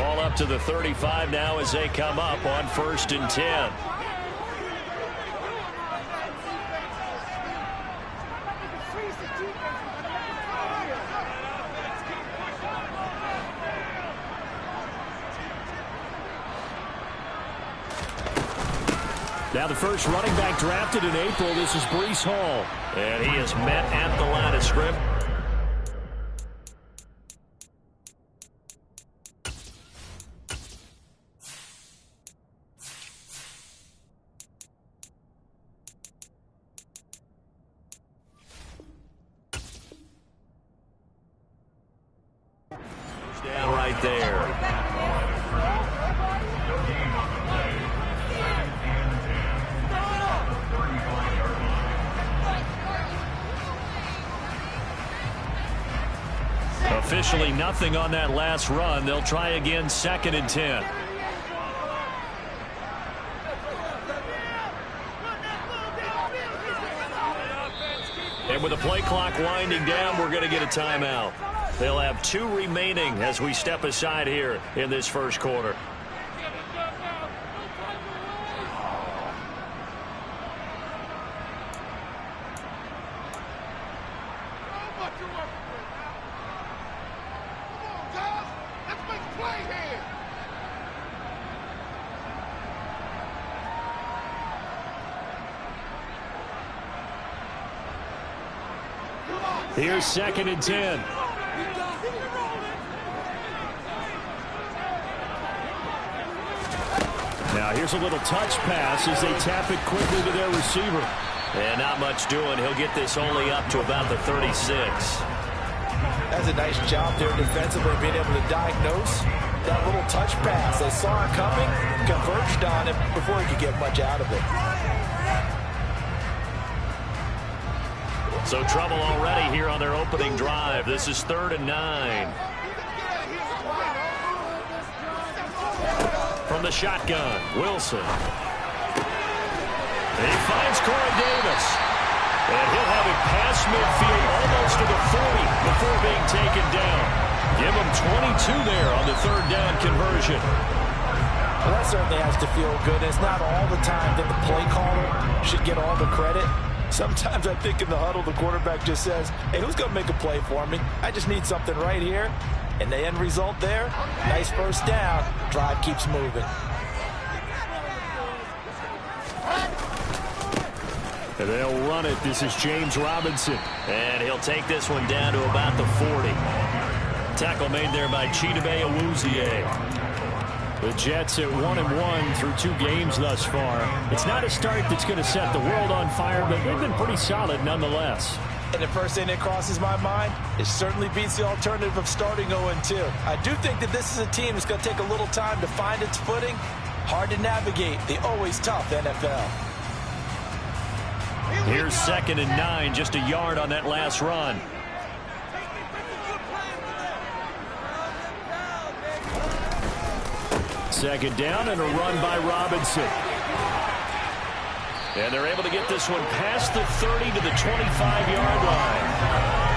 Ball up to the 35 now as they come up on 1st and 10. Now the first running back drafted in April, this is Breece Hall. And he is met at the line of scrimmage. Down right there. Officially nothing on that last run. They'll try again 2nd and 10. And with the play clock winding down, we're going to get a timeout. They'll have 2 remaining as we step aside here in this first quarter. Here's 2nd and 10. Now here's a little touch pass as they tap it quickly to their receiver. And not much doing. He'll get this only up to about the 36. That's a nice job there defensively, being able to diagnose that little touch pass. They saw it coming, converged on it before he could get much out of it. So trouble already here on their opening drive. This is 3rd and 9. From the shotgun, Wilson. And he finds Corey Davis. And he'll have it past midfield almost to the 40 before being taken down. Give him 22 there on the 3rd down conversion. Well, that certainly has to feel good. It's not all the time that the play caller should get all the credit. Sometimes I think in the huddle, the quarterback just says, hey, who's going to make a play for me? I just need something right here. And the end result there, nice first down. Drive keeps moving. And they'll run it. This is James Robinson. And he'll take this one down to about the 40. Tackle made there by Chidobe Awuzie. The Jets at 1-1 through 2 games thus far. It's not a start that's going to set the world on fire, but they've been pretty solid nonetheless. And the first thing that crosses my mind, it certainly beats the alternative of starting 0-2. I do think that this is a team that's going to take a little time to find its footing. Hard to navigate the always tough NFL. Here's 2nd and 9, just a yard on that last run. Second down and a run by Robinson. And they're able to get this one past the 30 to the 25-yard line.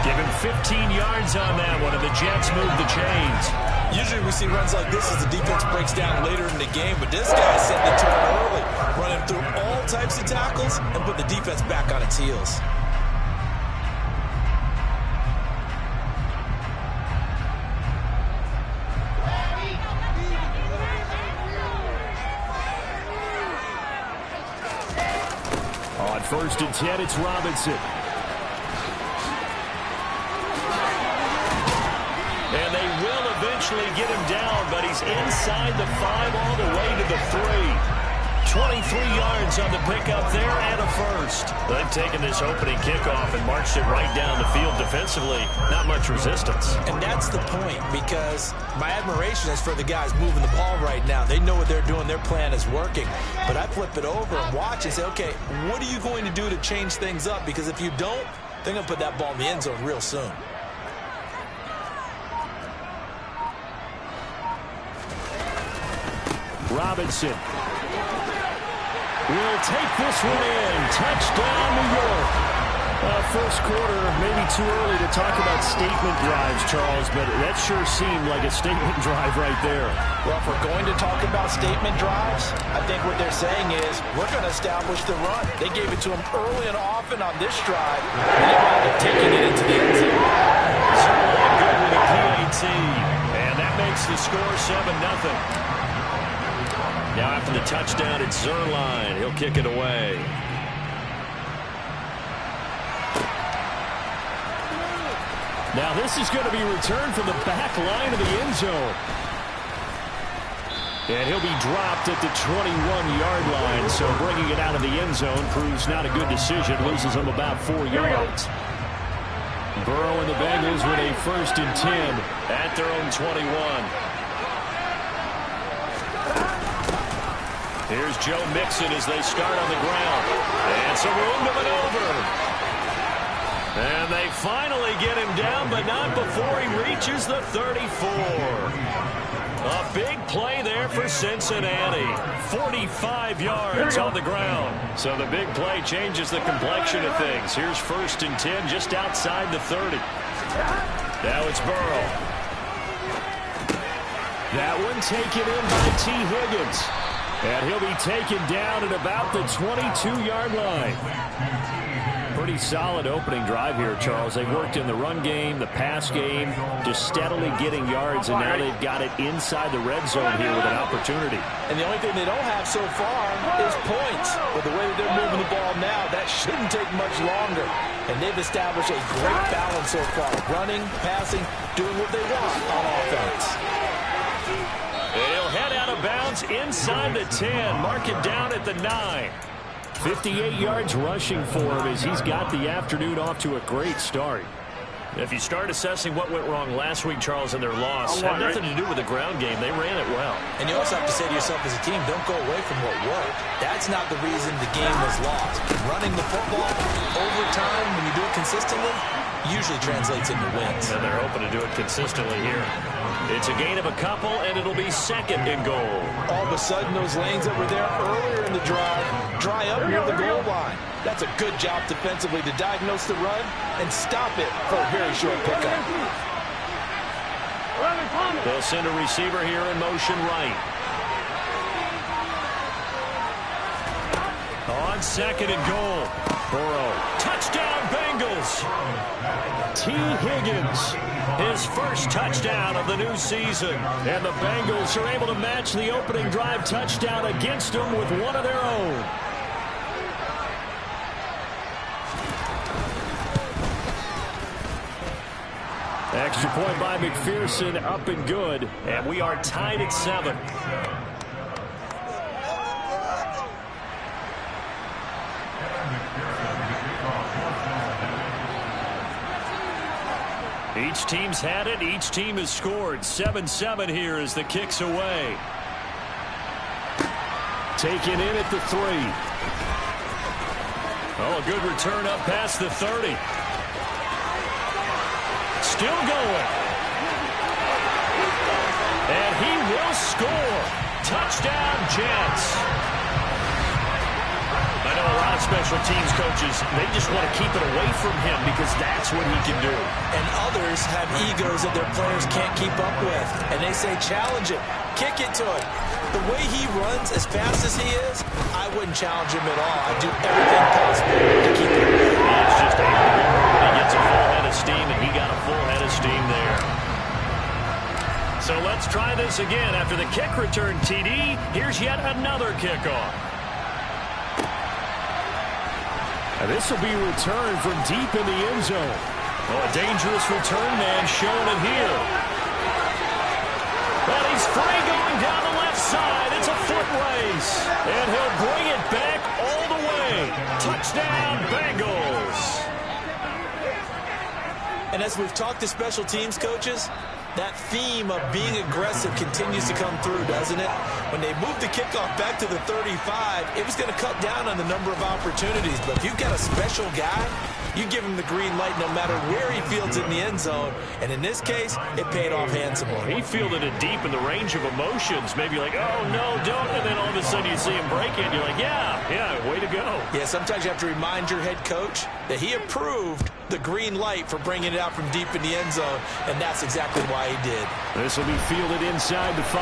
Give him 15 yards on that one, and the Jets move the chains. Usually we see runs like this as the defense breaks down later in the game, but this guy set the tone early, running through all types of tackles and put the defense back on its heels. On 1st and 10, it's Robinson. And they will eventually get him down, but he's inside the 5 all the way to the 3. 23 yards on the pickup there and a first. They've taken this opening kickoff and marched it right down the field defensively. Not much resistance. And that's the point, because my admiration is for the guys moving the ball right now. They know what they're doing. Their plan is working. But I flip it over and watch and say, okay, what are you going to do to change things up? Because if you don't, they're going to put that ball in the end zone real soon. Robinson will take this one in. Touchdown, New York. First quarter, maybe too early to talk about statement drives, Charles, but that sure seemed like a statement drive right there. Well, if we're going to talk about statement drives, I think what they're saying is we're going to establish the run. They gave it to him early and often on this drive, and they wound up taking it into the end zone. Zerline good with a PAT, and that makes the score 7-0. Now after the touchdown, it's Zerline. He'll kick it away. Now this is going to be returned from the back line of the end zone. And he'll be dropped at the 21-yard line. So bringing it out of the end zone proves not a good decision. Loses him about 4 yards. Burrow and the Bengals with a 1st and 10 at their own 21. Here's Joe Mixon as they start on the ground. And some room to maneuver. And they finally get him down, but not before he reaches the 34. A big play there for Cincinnati. 45 yards on the ground. So the big play changes the complexion of things. Here's 1st and 10 just outside the 30. Now it's Burrow. That one taken in by T. Higgins. And he'll be taken down at about the 22-yard line. Pretty solid opening drive here, Charles. They've worked in the run game, the pass game, just steadily getting yards, and now they've got it inside the red zone here with an opportunity. And the only thing they don't have so far is points. But the way that they're moving the ball now, that shouldn't take much longer. And they've established a great balance so far. Running, passing, doing what they want on offense. He'll head out of bounds inside the 10, mark it down at the 9. 58 yards rushing for him as he's got the afternoon off to a great start. If you start assessing what went wrong last week, Charles, in their loss, had nothing to do with the ground game. They ran it well. And you also have to say to yourself as a team, don't go away from what worked. That's not the reason the game was lost. Running the football over time, when you do it consistently, usually translates into wins. And they're hoping to do it consistently here. It's a gain of a couple, and it'll be 2nd and goal. All of a sudden, those lanes that were there earlier in the drive dry up near the goal line. That's a good job defensively to diagnose the run and stop it for a very short pickup. They'll send a receiver here in motion right. On 2nd and goal. Burrow. Touchdown, Bengals. T. Higgins. His 1st touchdown of the new season. And the Bengals are able to match the opening drive touchdown against them with one of their own. Extra point by McPherson, up and good. And we are tied at 7. Each team's had it. Each team has scored. 7-7 here as the kick's away. Taken in at the 3. Oh, a good return up past the 30. Still going. And he will score. Touchdown, Jets. I know a lot of special teams coaches, they just want to keep it away from him because that's what he can do. And others have egos that their players can't keep up with. And they say, challenge it. Kick it to him. The way he runs as fast as he is, I wouldn't challenge him at all. I'd do everything possible to keep it away. It's just able to be heard. He gets a full head of steam, and he got a full head of steam there. So let's try this again. After the kick return TD, here's yet another kickoff. This will be returned from deep in the end zone. Oh, a dangerous return man showing it here. But he's free going down the left side. It's a foot race. And he'll bring it back all the way. Touchdown, Bengals. And as we've talked to special teams coaches, That theme of being aggressive continues to come through, doesn't it? When they moved the kickoff back to the 35, it was going to cut down on the number of opportunities. But if you've got a special guy, you give him the green light no matter where he fields in the end zone. And in this case, it paid off handsomely. He fielded it deep in the range of emotions. Maybe like, oh, no, don't. And then all of a sudden you see him break it. And you're like, yeah, way to go. Yeah, sometimes you have to remind your head coach that he approved the green light for bringing it out from deep in the end zone. And that's exactly why he did. This will be fielded inside the 5.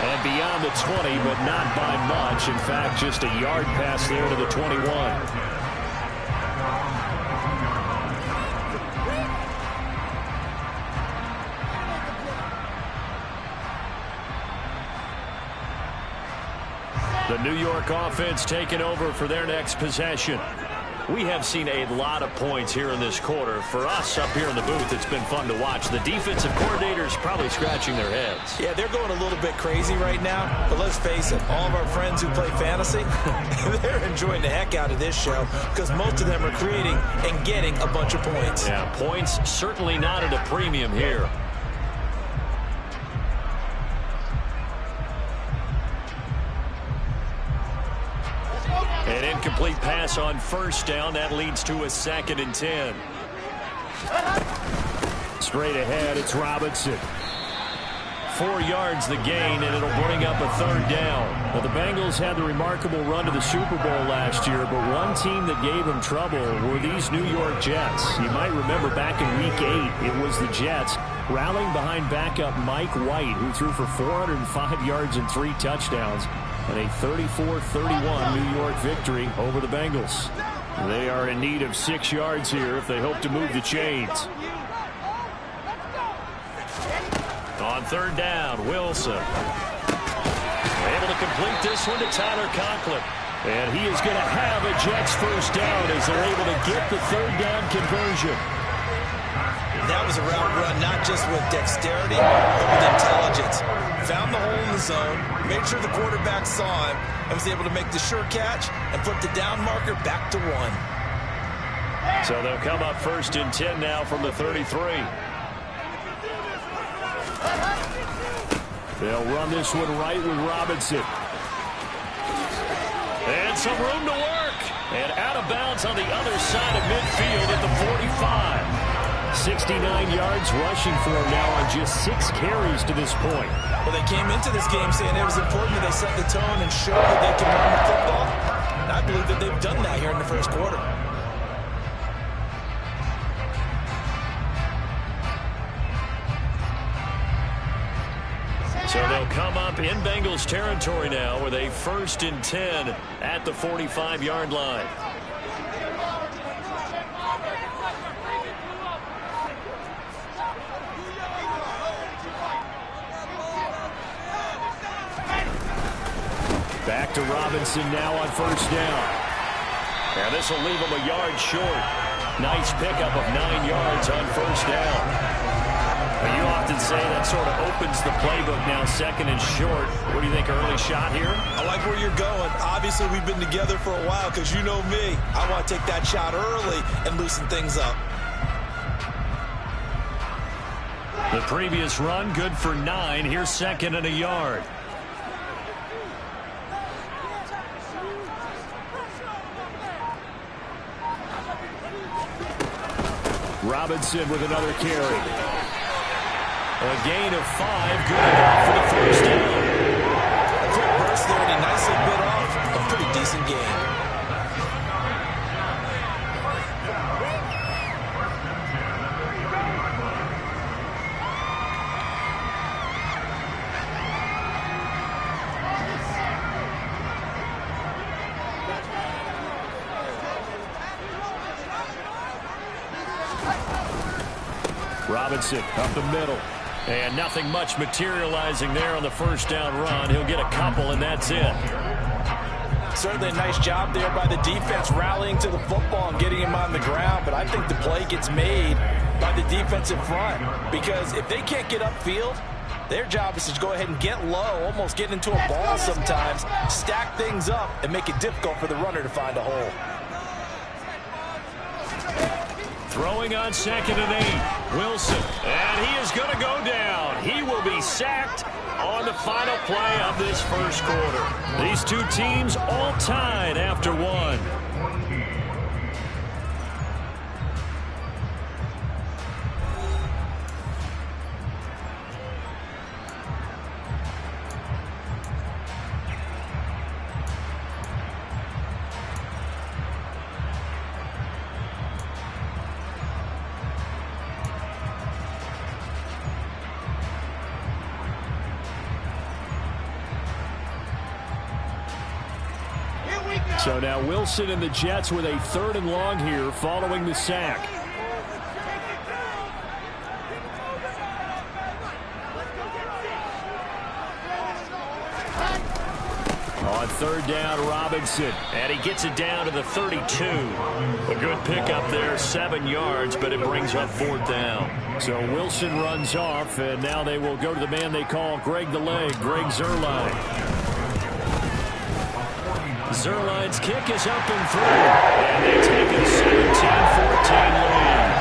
And beyond the 20, but not by much. In fact, just a yard pass there to the 21. The New York offense taking over for their next possession. We have seen a lot of points here in this quarter. For us up here in the booth, it's been fun to watch. The defensive coordinators probably scratching their heads. Yeah, they're going a little bit crazy right now. But let's face it, all of our friends who play fantasy, they're enjoying the heck out of this show because most of them are creating and getting a bunch of points. Yeah, points certainly not at a premium here. An incomplete pass on first down. That leads to a 2nd and 10. Straight ahead, it's Robinson. 4 yards the gain, and it'll bring up a 3rd down. Well, the Bengals had the remarkable run to the Super Bowl last year, but one team that gave them trouble were these New York Jets. You might remember back in Week 8, it was the Jets rallying behind backup Mike White, who threw for 405 yards and 3 touchdowns. And a 34-31 New York victory over the Bengals. They are in need of 6 yards here if they hope to move the chains. On 3rd down, Wilson. Able to complete this one to Tyler Conklin. And he is going to have a Jets first down as they're able to get the 3rd down conversion. That was a route run, not just with dexterity, but with intelligence. Found the hole in the zone, made sure the quarterback saw him, and was able to make the sure catch and flip the down marker back to 1. So they'll come up 1st and 10 now from the 33. They'll run this one right with Robinson. And some room to work. And out of bounds on the other side of midfield at the 45. 69 yards rushing for him now on just 6 carries to this point. Well, they came into this game saying it was important that they set the tone and show that they can run the football. And I believe that they've done that here in the first quarter. So they'll come up in Bengals territory now with a 1st and 10 at the 45-yard line. Back to Robinson now on 1st down. And this will leave him a yard short. Nice pickup of 9 yards on 1st down. You often say that sort of opens the playbook now, 2nd and short. What do you think, early shot here? I like where you're going. Obviously, we've been together for a while because you know me. I want to take that shot early and loosen things up. The previous run, good for 9. Here's 2nd and a yard. Robinson with another carry. A gain of 5, good enough for the 1st down. A quick burst there, and he nicely bit off a pretty decent gain. Robinson up the middle. And nothing much materializing there on the 1st down run. He'll get a couple, and that's it. Certainly a nice job there by the defense rallying to the football and getting him on the ground. But I think the play gets made by the defensive front. Because if they can't get upfield, their job is to go ahead and get low, almost get into a ball sometimes, stack things up, and make it difficult for the runner to find a hole. Throwing on 2nd and 8. Wilson. And he is going to go down. He will be sacked on the final play of this first quarter. These two teams all tied after one. So now Wilson and the Jets with a 3rd and long here following the sack. On 3rd down, Robinson. And he gets it down to the 32. A good pickup there, 7 yards, but it brings up 4th down. So Wilson runs off, and now they will go to the man they call Greg the Leg, Greg Zuerlein. Zuerlein's kick is up and through. And they take a 17-14 lead.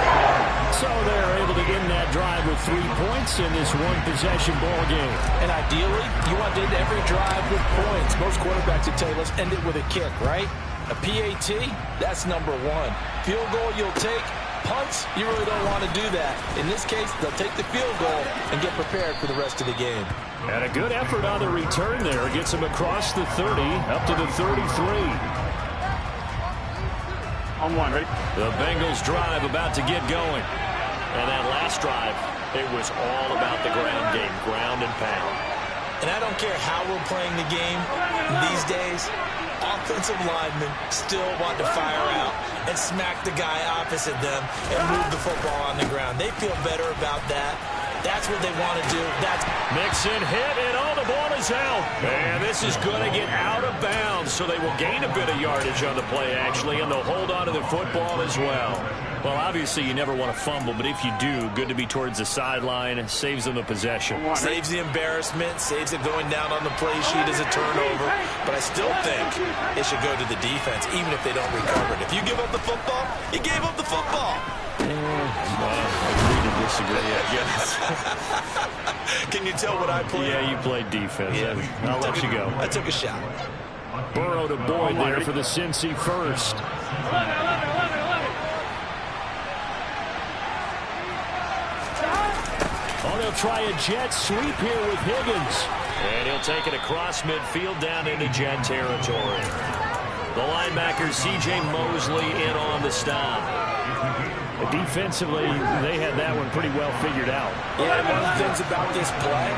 So they're able to end that drive with 3 points in this one-possession ball game. And ideally, you want to end every drive with points. Most quarterbacks would tell you, let's end it with a kick, right? A PAT, that's number 1. Field goal you'll take. Punts, you really don't want to do that. In this case, they'll take the field goal and get prepared for the rest of the game. And a good effort on the return there. Gets him across the 30, up to the 33. On 1, ready? The Bengals drive about to get going. And that last drive, it was all about the ground game, ground and pound. And I don't care how we're playing the game these days, offensive linemen still want to fire out and smack the guy opposite them and move the football on the ground. They feel better about that. That's what they want to do. That's Mixon hit, and all the ball is out. And this is going to get out of bounds, so they will gain a bit of yardage on the play, actually, and they'll hold on to the football as well. Well, obviously, you never want to fumble, but if you do, good to be towards the sideline. Saves them the possession. Saves the embarrassment, saves it going down on the play sheet as a turnover. But I still think it should go to the defense, even if they don't recover it. If you give up the football, you gave up the football. Agree to disagree, I guess. Can you tell what I played? Yeah, you played defense. Yeah. I'll let you go. I took a shot. Burrow to Boyd there for the Cincy first. Oh, they'll try a jet sweep here with Higgins. And he'll take it across midfield down into Jet territory. The linebacker, C.J. Mosley, in on the stop. Defensively, they had that one pretty well figured out. Yeah, and one of the things about this play,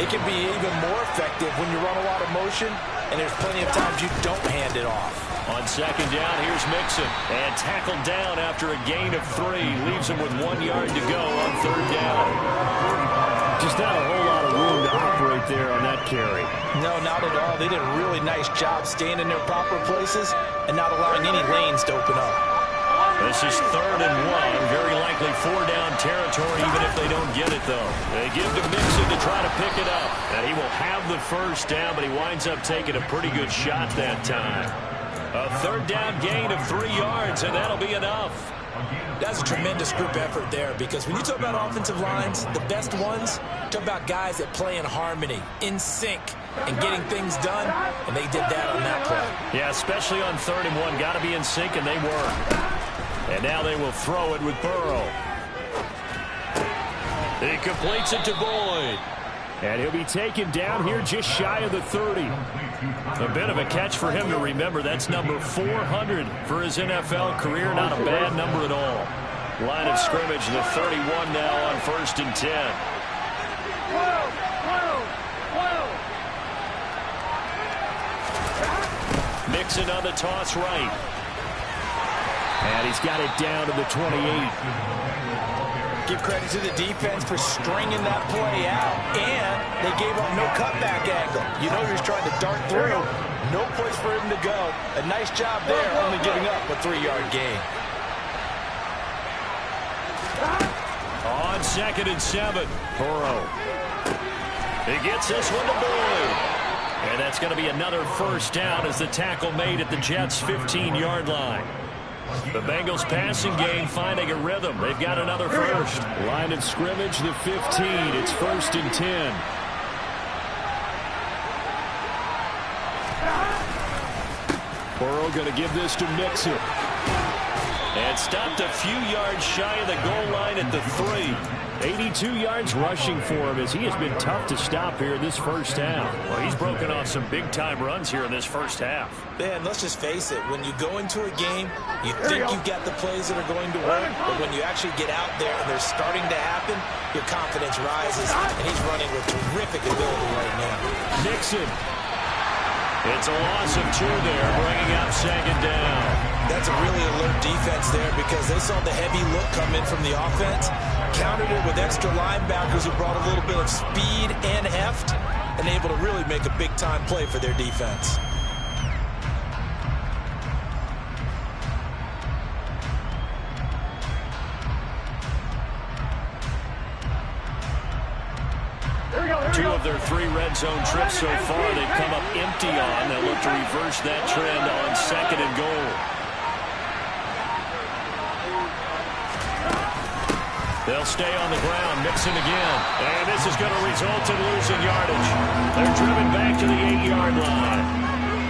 it can be even more effective when you run a lot of motion, and there's plenty of times you don't hand it off. On 2nd down, here's Mixon. And tackled down after a gain of 3. Leaves him with 1 yard to go on 3rd down. Just not a whole lot of room to operate there on that carry. No, not at all. They did a really nice job staying in their proper places and not allowing any lanes to open up. This is 3rd and 1. Very likely 4-down territory, even if they don't get it, though. They give to Mixon to try to pick it up. And he will have the 1st down, but he winds up taking a pretty good shot that time. A 3rd down gain of 3 yards, and that'll be enough. That's a tremendous group effort there, because when you talk about offensive lines, the best ones, talk about guys that play in harmony, in sync, and getting things done, and they did that on that play. Yeah, especially on 3rd and 1. Got to be in sync, and they were. And now they will throw it with Burrow. He completes it to Boyd. And he'll be taken down here just shy of the 30. A bit of a catch for him to remember. That's number 400 for his NFL career. Not a bad number at all. Line of scrimmage, the 31 now on 1st and 10. Mixon on the toss right. And he's got it down to the 28. Give credit to the defense for stringing that play out. And they gave up no cutback angle. You know he was trying to dart through. No place for him to go. A nice job there, only giving up a 3-yard gain. On 2nd and 7, Burrow. He gets this one to Boyd. And that's going to be another 1st down as the tackle made at the Jets' 15-yard line. The Bengals passing game finding a rhythm. They've got another first. Line of scrimmage, the 15. It's 1st and 10. Burrow going to give this to Mixon. And stopped a few yards shy of the goal line at the 3. 82 yards rushing for him as he has been tough to stop here this first half. Well, he's broken off some big-time runs here in this first half. Man, let's just face it. When you go into a game, you think you've got the plays that are going to work, but when you actually get out there and they're starting to happen, your confidence rises, and he's running with terrific ability right now. Nixon. It's a loss of 2 there, bringing up 2nd down. That's a really alert defense there because they saw the heavy look come in from the offense, countered it with extra linebackers who brought a little bit of speed and heft, and able to really make a big-time play for their defense. Two of their 3 red zone trips so far, they've come up empty on. They'll look to reverse that trend on 2nd and goal. They'll stay on the ground. Mixon again. And this is going to result in losing yardage. They're driven back to the 8-yard line.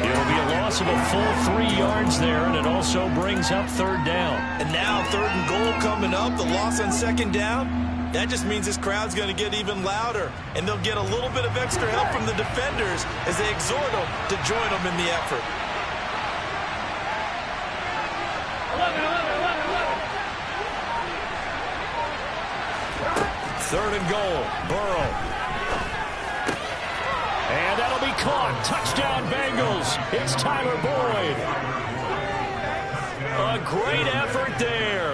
It'll be a loss of a full 3 yards there, and it also brings up 3rd down. And now 3rd and goal coming up. The loss on 2nd down. That just means this crowd's going to get even louder, and they'll get a little bit of extra help from the defenders as they exhort them to join them in the effort. 3rd and goal. Burrow. And that'll be caught. Touchdown, Bengals. It's Tyler Boyd. A great effort there.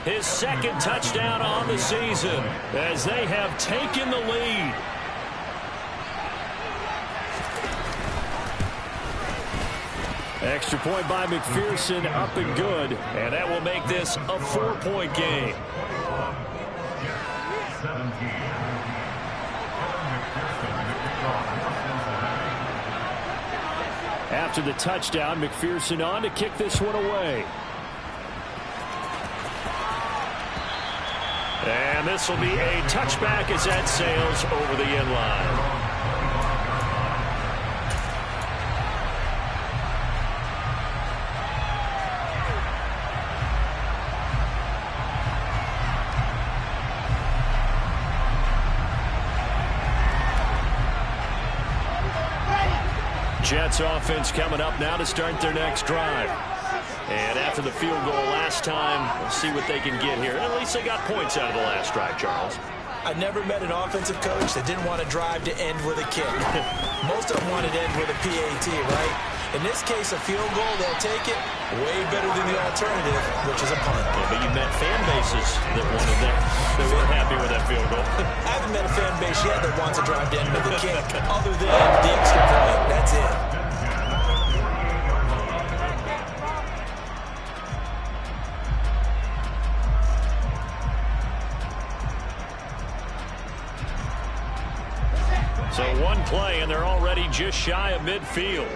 His 2nd touchdown on the season as they have taken the lead. Extra point by McPherson, up and good. And that will make this a 4-point game. After the touchdown, McPherson on to kick this one away. And this will be a touchback as that sails over the end line. Jets offense coming up now to start their next drive. And after the field goal last time, we'll see what they can get here. And at least they got points out of the last drive, Charles. I never met an offensive coach that didn't want to drive to end with a kick. Most of them wanted to end with a PAT, right? In this case, a field goal, they'll take it way better than the alternative, which is a punt. Yeah, but you met fan bases that wanted that. They weren't happy with that field goal. I haven't met a fan base yet that wants to drive to end with a kick, other than the extra point. That's it. So one play, and they're already just shy of midfield.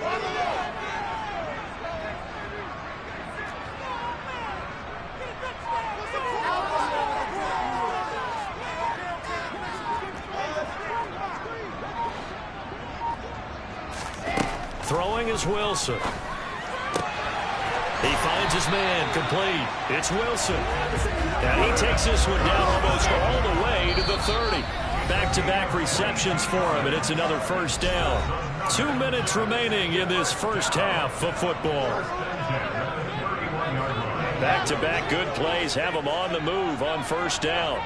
Throwing is Wilson. He finds his man, complete. It's Wilson. And he takes this one down almost all the way to the 30. Back-to-back receptions for him, and it's another first down. 2 minutes remaining in this first half of football. Back-to-back good plays have him on the move on first down.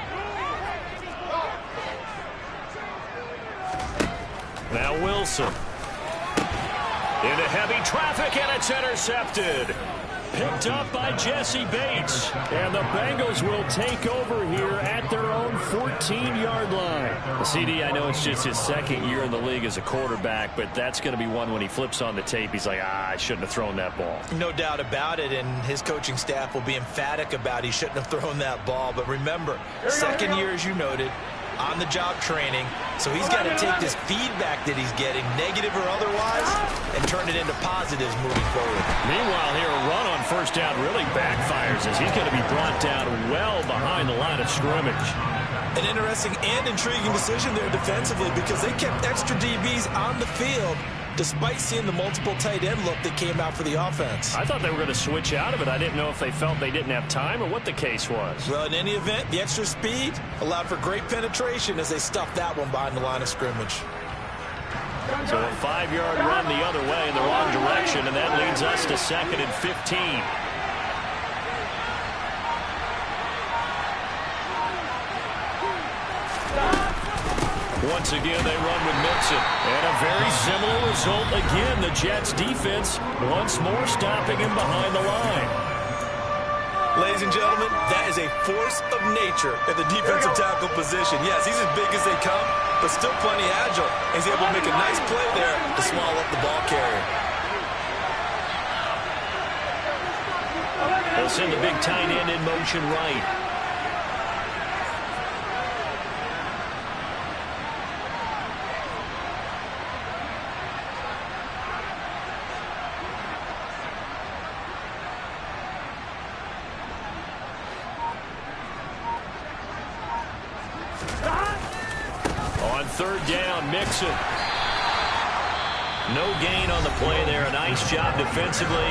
Now Wilson. Into heavy traffic, and it's intercepted. Picked up by Jesse Bates. And the Bengals will take over here at their own 14-yard line. CD, I know it's just his 2nd year in the league as a quarterback, but that's going to be one when he flips on the tape. He's like, I shouldn't have thrown that ball. No doubt about it, and his coaching staff will be emphatic about he shouldn't have thrown that ball. But remember, 2nd year, as you noted, on-the-job training, so he's got to take this feedback that he's getting, negative or otherwise, and turn it into positives moving forward. Meanwhile, here a run on first down really backfires as he's going to be brought down well behind the line of scrimmage. An interesting and intriguing decision there defensively because they kept extra DBs on the field despite seeing the multiple tight end look that came out for the offense. I thought they were going to switch out of it. I didn't know if they felt they didn't have time or what the case was. Well, in any event, the extra speed allowed for great penetration as they stuffed that one behind the line of scrimmage. So a 5-yard run the other way in the wrong direction, and that leads us to 2nd and 15. Once again, they run with Mixon. And a very similar result again. The Jets defense once more stopping him behind the line. Ladies and gentlemen, that is a force of nature at the defensive tackle position. Yes, he's as big as they come, but still plenty agile. He's able to make a nice play there to swallow up the ball carrier. They'll send the big tight end in motion right. On 3rd down, Mixon. No gain on the play there. A nice job defensively.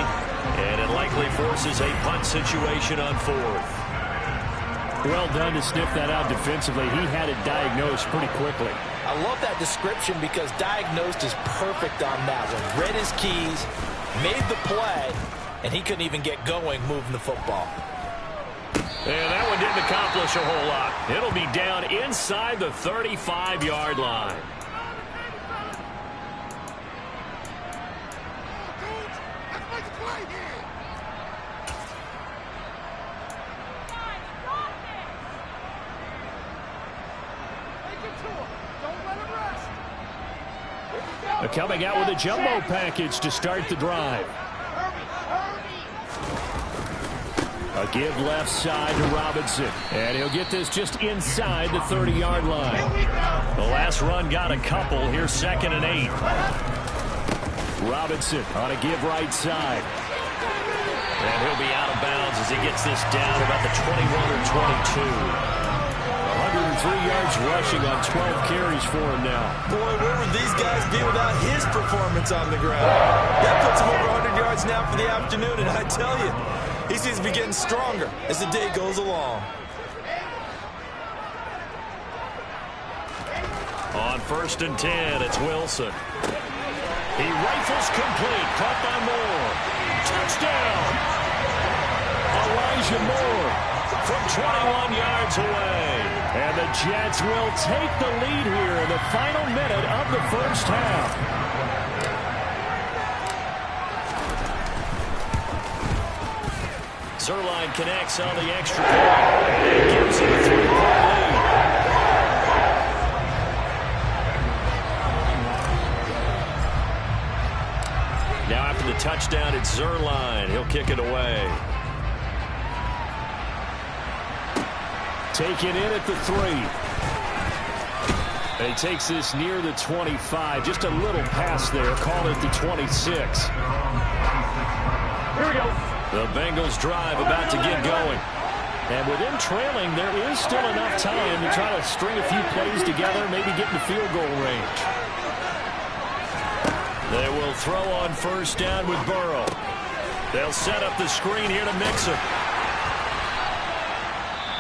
And it likely forces a punt situation on 4th. Well done to sniff that out defensively. He had it diagnosed pretty quickly. I love that description because diagnosed is perfect on that one. Read his keys, made the play, and he couldn't even get going moving the football. And that one didn't accomplish a whole lot. It'll be down inside the 35-yard line. They're coming out with a jumbo package to start the drive. A give left side to Robinson. And he'll get this just inside the 30-yard line. The last run got a couple. Here's 2nd and 8. Robinson on a give right side. And he'll be out of bounds as he gets this down about the 21 or 22. 103 yards rushing on 12 carries for him now. Boy, where would these guys be without his performance on the ground? That puts him over 100 yards now for the afternoon, and I tell you, he seems to be getting stronger as the day goes along. On 1st and 10, it's Wilson. He rifles complete. Caught by Moore. Touchdown! Elijah Moore from 21 yards away. And the Jets will take the lead here in the final minute of the first half. Zerline connects on the extra point. It gives him a 3-point lead. Now after the touchdown, it's Zerline. He'll kick it away. Taken in at the 3. And he takes this near the 25. Just a little pass there. Call it the 26. Here we go. The Bengals drive about to get going. And with them trailing, there is still enough time to try to string a few plays together, maybe get in the field goal range. They will throw on 1st down with Burrow. They'll set up the screen here to Mixon.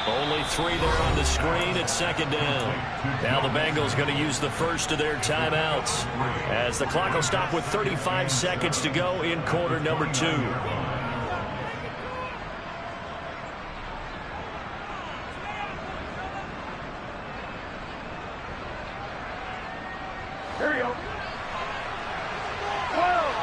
Only 3 there on the screen at 2nd down. Now the Bengals going to use the first of their timeouts as the clock will stop with 35 seconds to go in quarter number 2. Here we go. 12.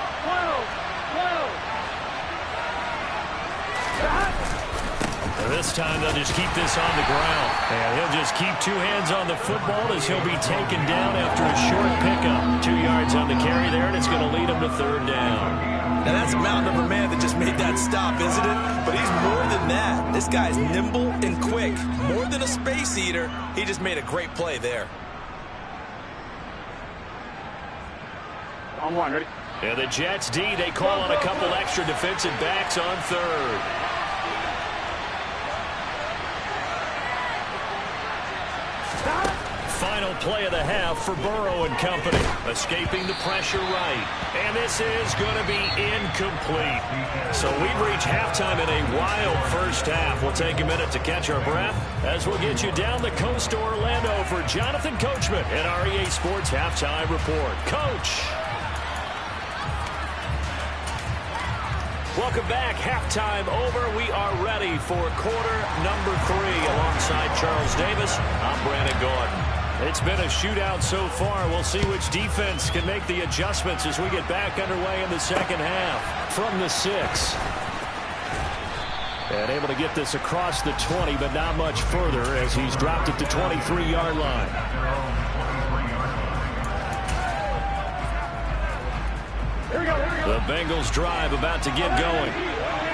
This time they'll just keep this on the ground. And he'll just keep two hands on the football as he'll be taken down after a short pickup. 2 yards on the carry there, and it's going to lead him to third down. Now that's a mountain of a man that just made that stop, isn't it? But he's more than that. This guy's nimble and quick. More than a space eater. He just made a great play there. On one, ready? And the Jets D, they call on a couple extra defensive backs on third. Final play of the half for Burrow and company. Escaping the pressure right. And this is going to be incomplete. So we've reached halftime in a wild first half. We'll take a minute to catch our breath as we'll get you down the coast to Orlando for Jonathan Coachman and our EA Sports Halftime Report. Coach. Welcome back. Halftime over. We are ready for quarter number 3 alongside Charles Davis. I'm Brandon Gordon. It's been a shootout so far. We'll see which defense can make the adjustments as we get back underway in the second half. From the 6. And able to get this across the 20, but not much further as he's dropped it to 23-yard line. The Bengals drive about to get going.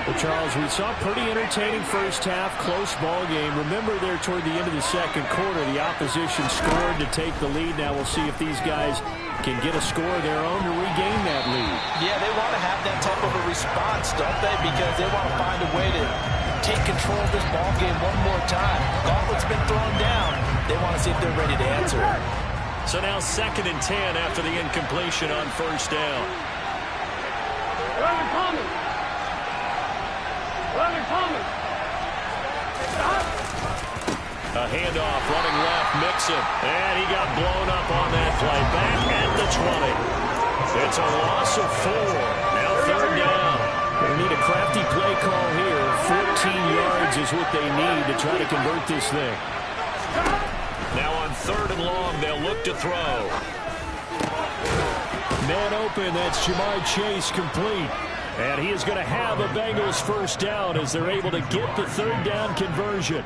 Well, Charles, we saw a pretty entertaining first half, close ball game. Remember there toward the end of the second quarter, the opposition scored to take the lead. Now we'll see if these guys can get a score of their own to regain that lead. Yeah, they want to have that type of a response, don't they? Because they want to find a way to take control of this ball game one more time. Gauntlet's been thrown down. They want to see if they're ready to answer it. So now 2nd and 10 after the incompletion on first down. A handoff running left, Mixon. And he got blown up on that play. Back at the 20. It's a loss of 4. Now third down. They need a crafty play call here. 14 yards is what they need to try to convert this thing. Now on 3rd and long, they'll look to throw. Man open, that's Jamar Chase complete. And he is going to have a Bengals first down as they're able to get the third down conversion.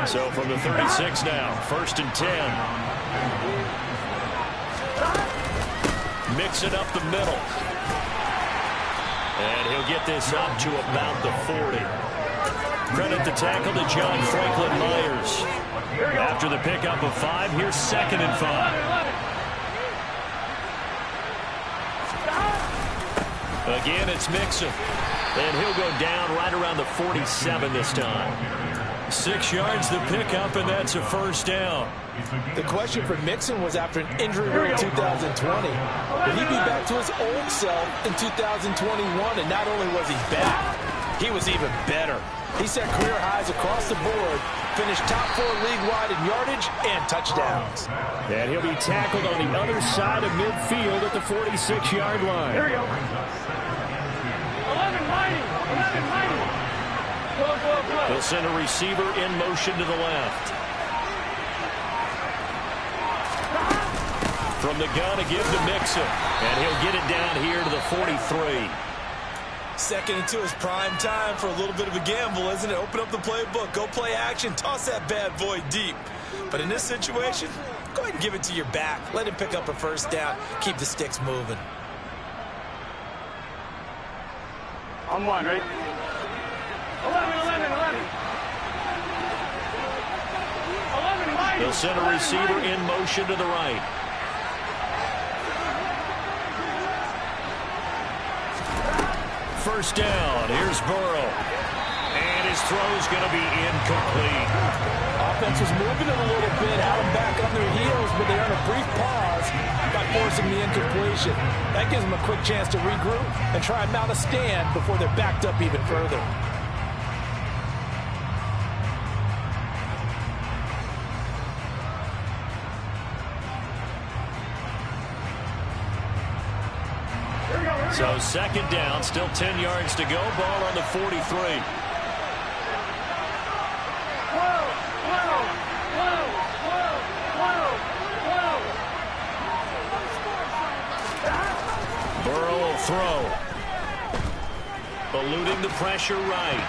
So from the 36 now, 1st and 10. Mix it up the middle. And he'll get this up to about the 40. Credit the tackle to John Franklin Myers. After the pickup of 5, here's 2nd and 5. Again, it's Mixon. And he'll go down right around the 47 this time. 6 yards the pickup, and that's a first down. The question for Mixon was after an injury-riddled 2020. Will he be back to his old self in 2021? And not only was he back, he was even better. He set career highs across the board, finished top 4 league-wide in yardage and touchdowns. And he'll be tackled on the other side of midfield at the 46-yard line. Here we go. 11 mighty. They'll send a receiver in motion to the left. From the gun again to Mixon. And he'll get it down here to the 43. 2nd and 2 is prime time for a little bit of a gamble, isn't it? Open up the playbook, go play action, toss that bad boy deep. But in this situation, go ahead and give it to your back. Let him pick up a first down. Keep the sticks moving. On one, ready? 11. They'll send a receiver in motion to the right. First down. Here's Burrow. And his throw's going to be incomplete. Offense was moving it a little bit, had them back on their heels, but they earned a brief pause by forcing the incompletion. That gives them a quick chance to regroup and try and mount a stand before they're backed up even further. So 2nd down, still 10 yards to go. Ball on the 43. Burrow will throw. Eluding the pressure right.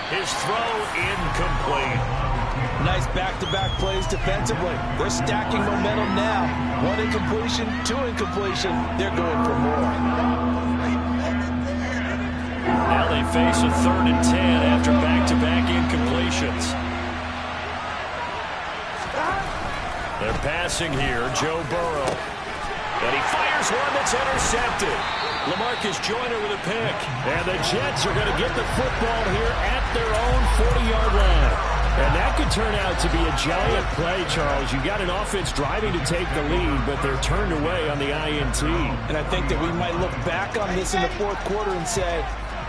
His throw incomplete. Nice back-to-back plays defensively. They're stacking momentum now. One incompletion, two incompletion. They're going for more. Now they face a 3rd and 10 after back-to-back incompletions. They're passing here, Joe Burrow. And he fires one that's intercepted. LaMarcus Joyner with a pick. And the Jets are going to get the football here at their own 40-yard line. And that could turn out to be a giant play, Charles. You got an offense driving to take the lead, but they're turned away on the INT. And I think that we might look back on this in the 4th quarter and say,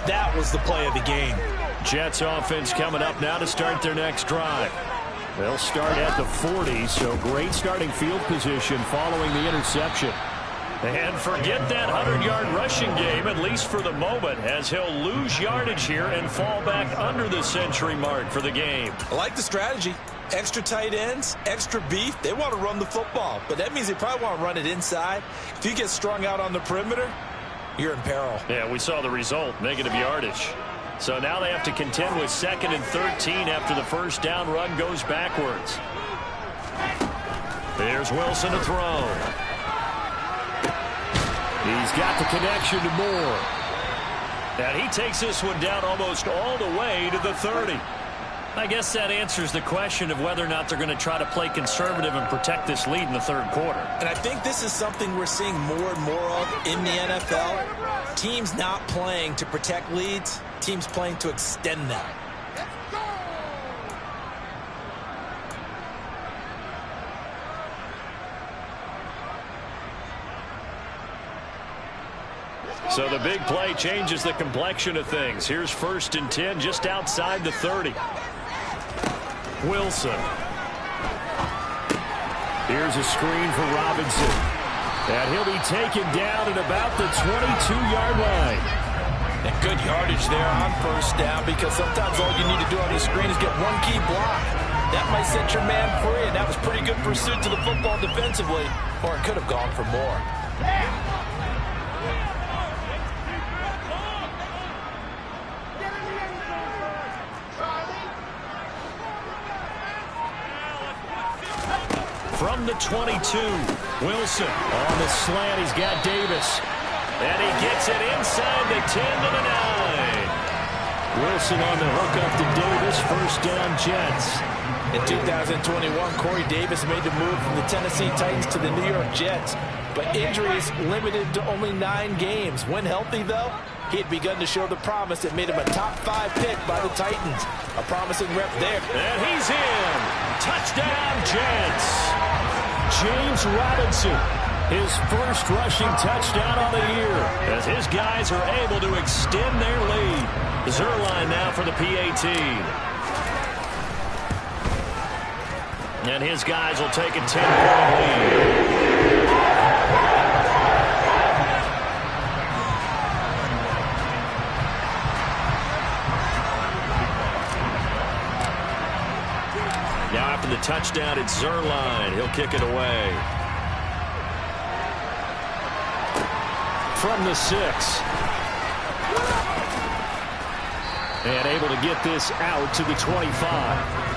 that was the play of the game. Jets offense coming up now to start their next drive. They'll start at the 40, so great starting field position following the interception. And forget that 100-yard rushing game, at least for the moment, as he'll lose yardage here and fall back under the century mark for the game. I like the strategy. Extra tight ends, extra beef. They want to run the football, but that means they probably want to run it inside. If you get strung out on the perimeter, you're in peril. Yeah, we saw the result, negative yardage. So now they have to contend with 2nd and 13 after the first down run goes backwards. There's Wilson to throw. He's got the connection to Moore. And he takes this one down almost all the way to the 30. I guess that answers the question of whether or not they're going to try to play conservative and protect this lead in the 3rd quarter. And I think this is something we're seeing more and more of in the NFL. Teams not playing to protect leads, teams playing to extend them. So the big play changes the complexion of things. Here's 1st and 10 just outside the 30. Wilson. Here's a screen for Robinson. And he'll be taken down at about the 22-yard line. And good yardage there on 1st down, because sometimes all you need to do on the screen is get one key block. That might set your man free, and that was pretty good pursuit to the football defensively, or it could have gone for more. From the 22, Wilson on the slant. He's got Davis. And he gets it inside the 10 to the 9. Wilson on the hook up to Davis. 1st down, Jets. In 2021, Corey Davis made the move from the Tennessee Titans to the New York Jets. But injuries limited to only 9 games. When healthy, though, he had begun to show the promise that made him a top 5 pick by the Titans. A promising rep there. And he's in. Touchdown, Jets. James Robinson, his 1st rushing touchdown on the year, as his guys are able to extend their lead. Zerline now for the PAT. And his guys will take a 10-point lead. Now after the touchdown, it's Zerline. He'll kick it away. From the 6. And able to get this out to the 25.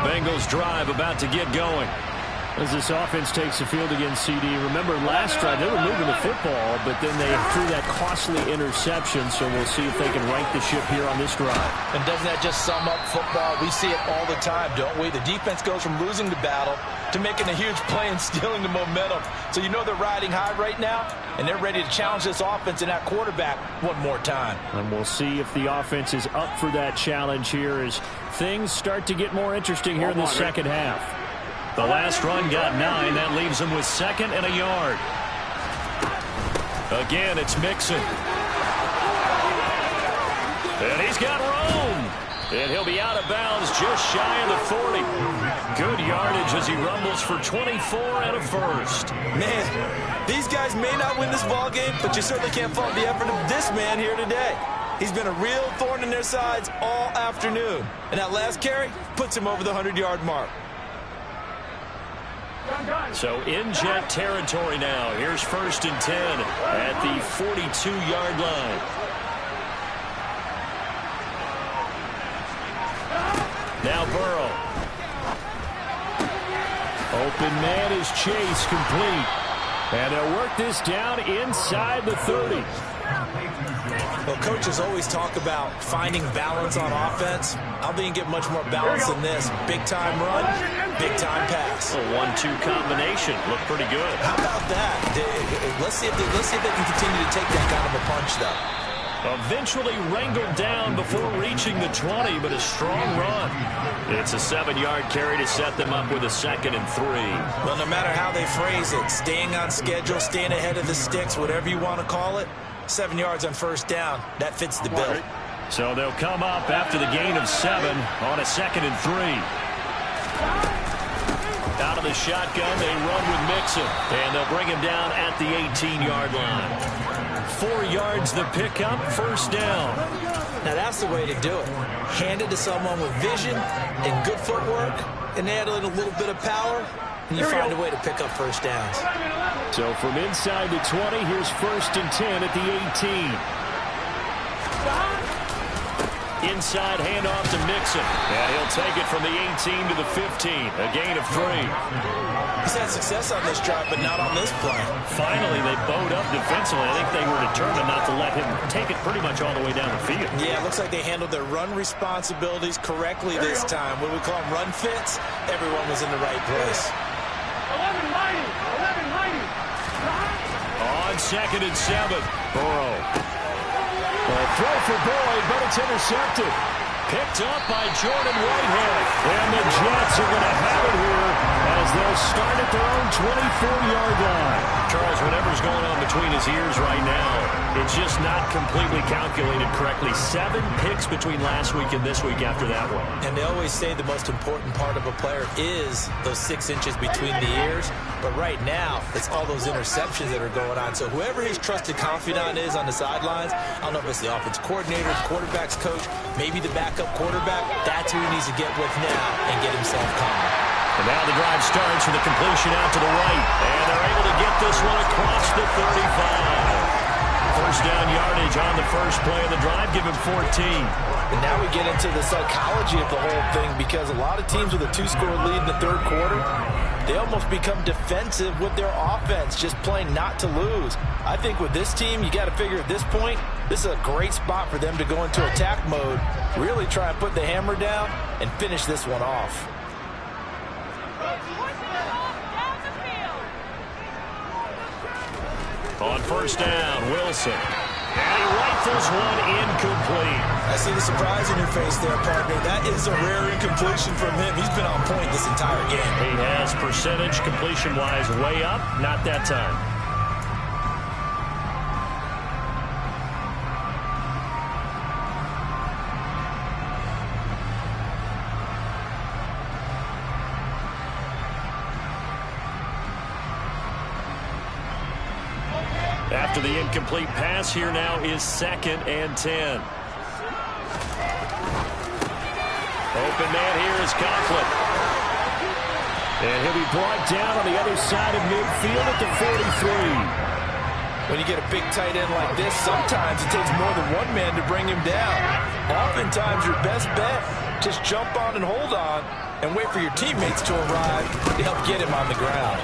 Bengals drive about to get going. As this offense takes the field against CD. Remember last drive, they were moving the football, but then they threw that costly interception, so we'll see if they can right the ship here on this drive. And doesn't that just sum up football? We see it all the time, don't we? The defense goes from losing the battle to making a huge play and stealing the momentum. So you know they're riding high right now, and they're ready to challenge this offense and that quarterback one more time. And we'll see if the offense is up for that challenge here as things start to get more interesting here in the second half. The last run got 9. That leaves them with 2nd and a yard. Again, it's Mixon. And he's got room. And he'll be out of bounds just shy of the 40. Good yardage as he rumbles for 24 and a first. Man, these guys may not win this ball game, but you certainly can't fault the effort of this man here today. He's been a real thorn in their sides all afternoon. And that last carry puts him over the 100-yard mark. So in Jet territory now. Here's 1st and 10 at the 42-yard line. Now Burrow. Open man is Chase, complete. And they'll work this down inside the 30. Well, coaches always talk about finding balance on offense. I don't think you get much more balance than this. Big-time run, big-time pass. A 1-2 combination. Looked pretty good. How about that? Let's see if they can continue to take that kind of a punch, though. Eventually wrangled down before reaching the 20, but a strong run. It's a 7-yard carry to set them up with a 2nd and 3. Well, no matter how they phrase it, staying on schedule, staying ahead of the sticks, whatever you want to call it, 7 yards on 1st down, that fits the bill. So they'll come up after the gain of 7 on a 2nd and 3. Out of the shotgun, they run with Mixon, and they'll bring him down at the 18-yard line. 4 yards the pickup, 1st down. Now that's the way to do it. Hand it to someone with vision and good footwork, and add in a little bit of power, and you find a way to pick up 1st downs. So from inside the 20, here's 1st and 10 at the 18. Inside handoff to Mixon, and he'll take it from the 18 to the 15, a gain of 3. He's had success on this drive, but not on this play. Finally, they bowed up defensively. I think they were determined not to let him take it pretty much all the way down the field. Yeah, it looks like they handled their run responsibilities correctly this time. What we call them run fits, everyone was in the right place. 11-90. On 2nd and 7, Burrow. A throw for Boyd, but it's intercepted. Picked up by Jordan Whitehead. And the Jets are going to have it here as they'll start at their own 24-yard line. Charles, whatever's going on between his ears right now, it's just not completely calculated correctly. 7 picks between last week and this week after that one. And they always say the most important part of a player is those 6 inches between the ears. But right now, it's all those interceptions that are going on. So whoever his trusted confidant is on the sidelines, I don't know if it's the offense coordinator, the quarterback's coach, maybe the backup quarterback, that's who he needs to get with now and get himself calm. And now the drive starts with a completion out to the right. And they're able to get this one across the 35. 1st down yardage on the first play of the drive, give him 14. And now we get into the psychology of the whole thing, because a lot of teams with a 2-score lead in the 3rd quarter, they almost become defensive with their offense, just playing not to lose. I think with this team, you got to figure at this point, this is a great spot for them to go into attack mode, really try and put the hammer down and finish this one off. On 1st down, Wilson. And he rifles one incomplete. I see the surprise in your face there, partner. That is a rare incompletion from him. He's been on point this entire game. He has percentage completion-wise way up. Not that time. After the incomplete pass, here now is 2nd and 10. Open man here is Conklin. And he'll be brought down on the other side of midfield at the 43. When you get a big tight end like this, sometimes it takes more than one man to bring him down. Oftentimes, your best bet, just jump on and hold on and wait for your teammates to arrive to help get him on the ground.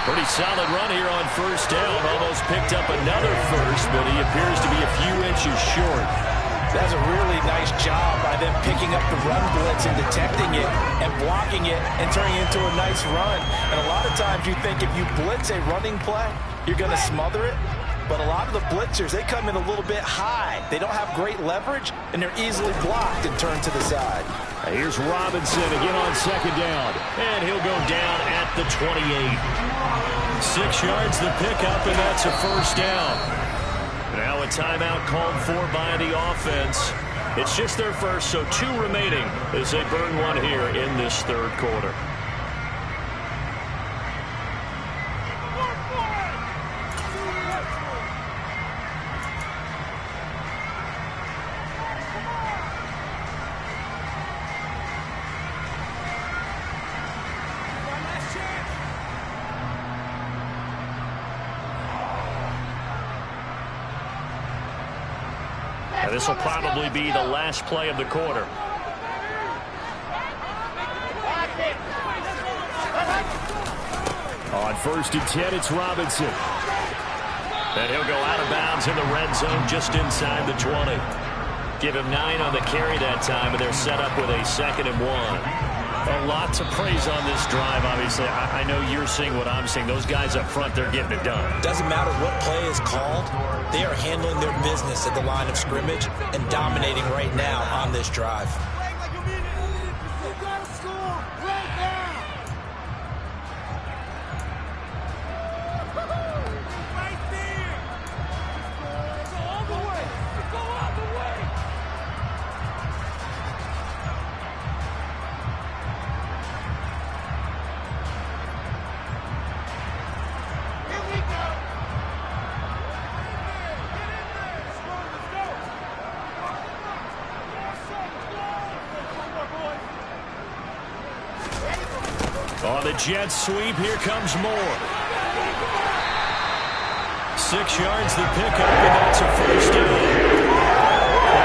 Pretty solid run here on 1st down. Almost picked up another first, but he appears to be a few inches short. That's a really nice job by them picking up the run blitz and detecting it and blocking it and turning it into a nice run. And a lot of times you think if you blitz a running play, you're going to smother it. But a lot of the blitzers, they come in a little bit high. They don't have great leverage, and they're easily blocked and turned to the side. Here's Robinson again on 2nd down. And he'll go down at the 28. 6 yards the pickup, and that's a first down. Now a timeout called for by the offense. It's just their first, so 2 remaining as they burn one here in this third quarter. This will probably be the last play of the quarter. On 1st and 10, it's Robinson. And he'll go out of bounds in the red zone just inside the 20. Give him 9 on the carry that time, and they're set up with a 2nd and 1. A lot to praise on this drive, obviously. I know you're seeing what I'm seeing. Those guys up front, they're getting it done. Doesn't matter what play is called. They are handling their business at the line of scrimmage and dominating right now on this drive. On the Jets sweep, here comes more. 6 yards the pickup, and that's a first down.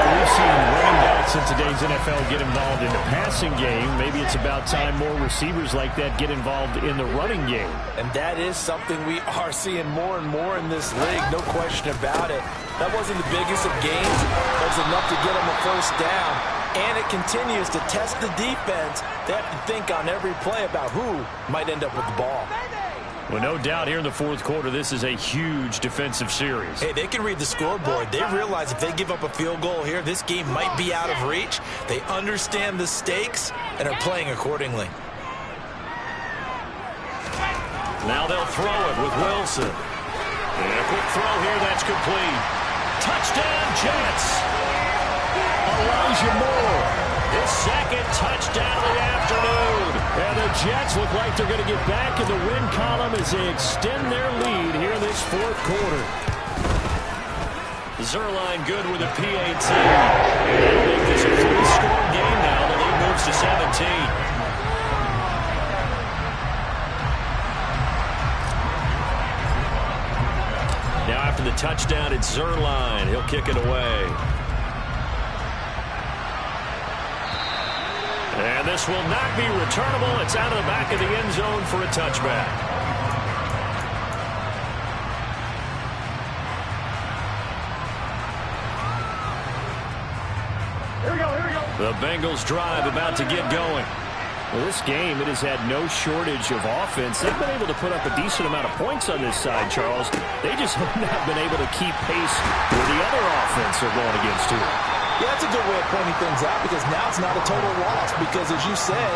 We've seen running backs in today's NFL get involved in the passing game. Maybe it's about time more receivers like that get involved in the running game. And that is something we are seeing more and more in this league, no question about it. That wasn't the biggest of gains. That was enough to get them a first down. And it continues to test the defense. They have to think on every play about who might end up with the ball. Well, no doubt here in the 4th quarter, this is a huge defensive series. Hey, they can read the scoreboard. They realize if they give up a field goal here, this game might be out of reach. They understand the stakes and are playing accordingly. Now they'll throw it with Wilson. And a quick throw here, that's complete. Touchdown, Jets. Elijah Moore, his 2nd touchdown of the afternoon. And the Jets look like they're going to get back in the win column as they extend their lead here in this 4th quarter. Zerline good with a PAT. And that'll make this a 3-score game now. The lead moves to 17. Now after the touchdown, it's Zerline. He'll kick it away. And this will not be returnable. It's out of the back of the end zone for a touchback. Here we go. The Bengals drive about to get going. Well, this game, it has had no shortage of offense. They've been able to put up a decent amount of points on this side, Charles. They just have not been able to keep pace with the other offense they're going against here. Yeah, that's a good way of pointing things out because now it's not a total loss because, as you said,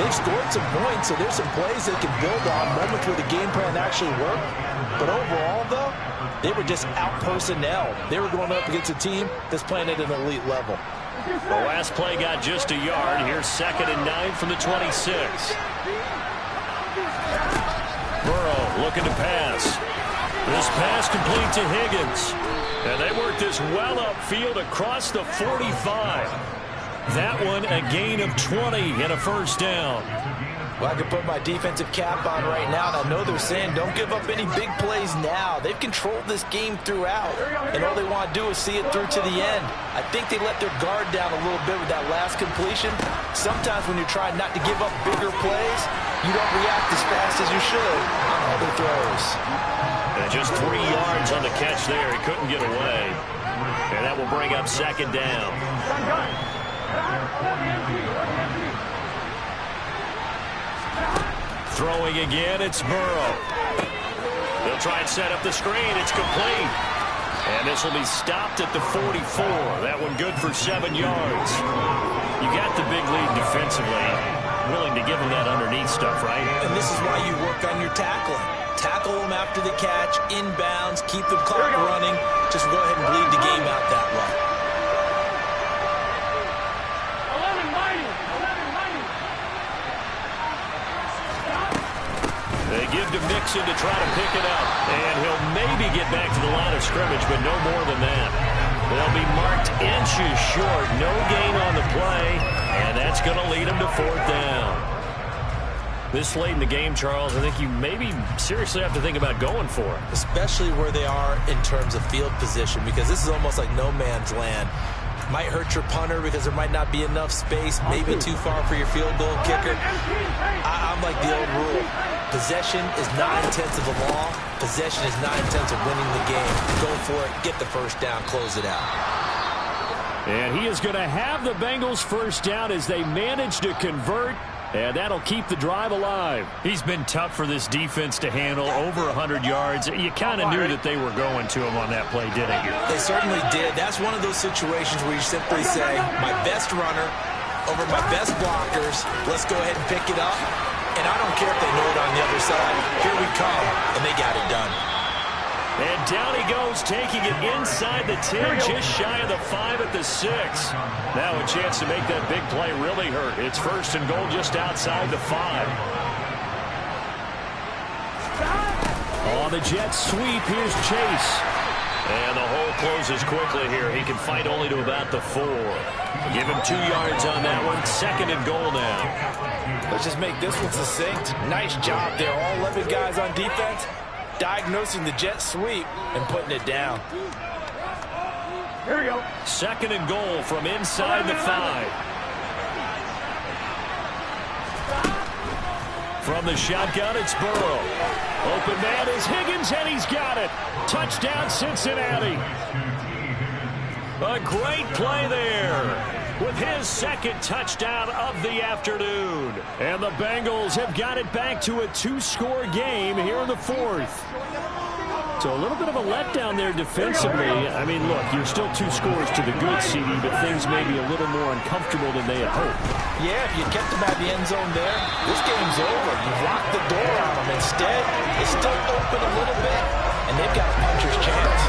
they've scored some points, so there's some plays they can build on, moments where the game plan actually worked. But overall, though, they were just out-personnel. They were going up against a team that's playing at an elite level. The last play got just a yard. Here's 2nd and 9 from the 26. Burrow looking to pass. This pass complete to Higgins. And they work this well upfield across the 45. That one a gain of 20 and a first down. Well, I can put my defensive cap on right now, and I know they're saying don't give up any big plays now. They've controlled this game throughout, and all they want to do is see it through to the end. I think they let their guard down a little bit with that last completion. Sometimes when you're trying not to give up bigger plays, you don't react as fast as you should on other throws. And just 3 yards on the catch there. He couldn't get away. And that will bring up 2nd down. Throwing again, it's Burrow. They'll try and set up the screen. It's complete. And this will be stopped at the 44. That one good for 7 yards. You got the big lead defensively. Willing to give them that underneath stuff, right? And this is why you work on your tackling. Tackle them after the catch, inbounds, keep the clock running. Just go ahead and bleed the game out that way. 11 mighty. They give to Mixon to try to pick it up. And he'll maybe get back to the line of scrimmage, but no more than that. They'll be marked inches short. No gain on the play. And that's going to lead them to 4th down. This late in the game, Charles, I think you maybe seriously have to think about going for it. Especially where they are in terms of field position, because this is almost like no man's land. Might hurt your punter because there might not be enough space, maybe too far for your field goal kicker. I'm like the old rule. Possession is 9/10 of the law. Possession is 9/10 of winning the game. Go for it, get the first down, close it out. And he is going to have the Bengals first down as they manage to convert. And that'll keep the drive alive. He's been tough for this defense to handle, over 100 yards. You kind of knew that they were going to him on that play, didn't you? They certainly did. That's one of those situations where you simply say, my best runner over my best blockers. Let's go ahead and pick it up. And I don't care if they know it on the other side. Here we come. And they got it done. And down he goes, taking it inside the 10, just shy of the 5 at the 6. Now a chance to make that big play really hurt. It's 1st and goal just outside the 5. On the Jets sweep, here's Chase. And the hole closes quickly here. He can fight only to about the 4. Give him 2 yards on that one. 2nd and goal now. Let's just make this one succinct. Nice job there. All 11 guys on defense diagnosing the jet sweep and putting it down. Here we go. 2nd and goal from inside the 5. From the shotgun, it's Burrow. Open man is Higgins, and he's got it. Touchdown, Cincinnati. A great play there with his 2nd touchdown of the afternoon. And the Bengals have got it back to a 2-score game here in the 4th. So a little bit of a letdown there defensively. I mean, look, you're still 2 scores to the good, CD, but things may be a little more uncomfortable than they had hoped. Yeah, if you kept them at the end zone there, this game's over. You've locked the door on them. Instead, it's still open a little bit, and they've got a puncher's chance.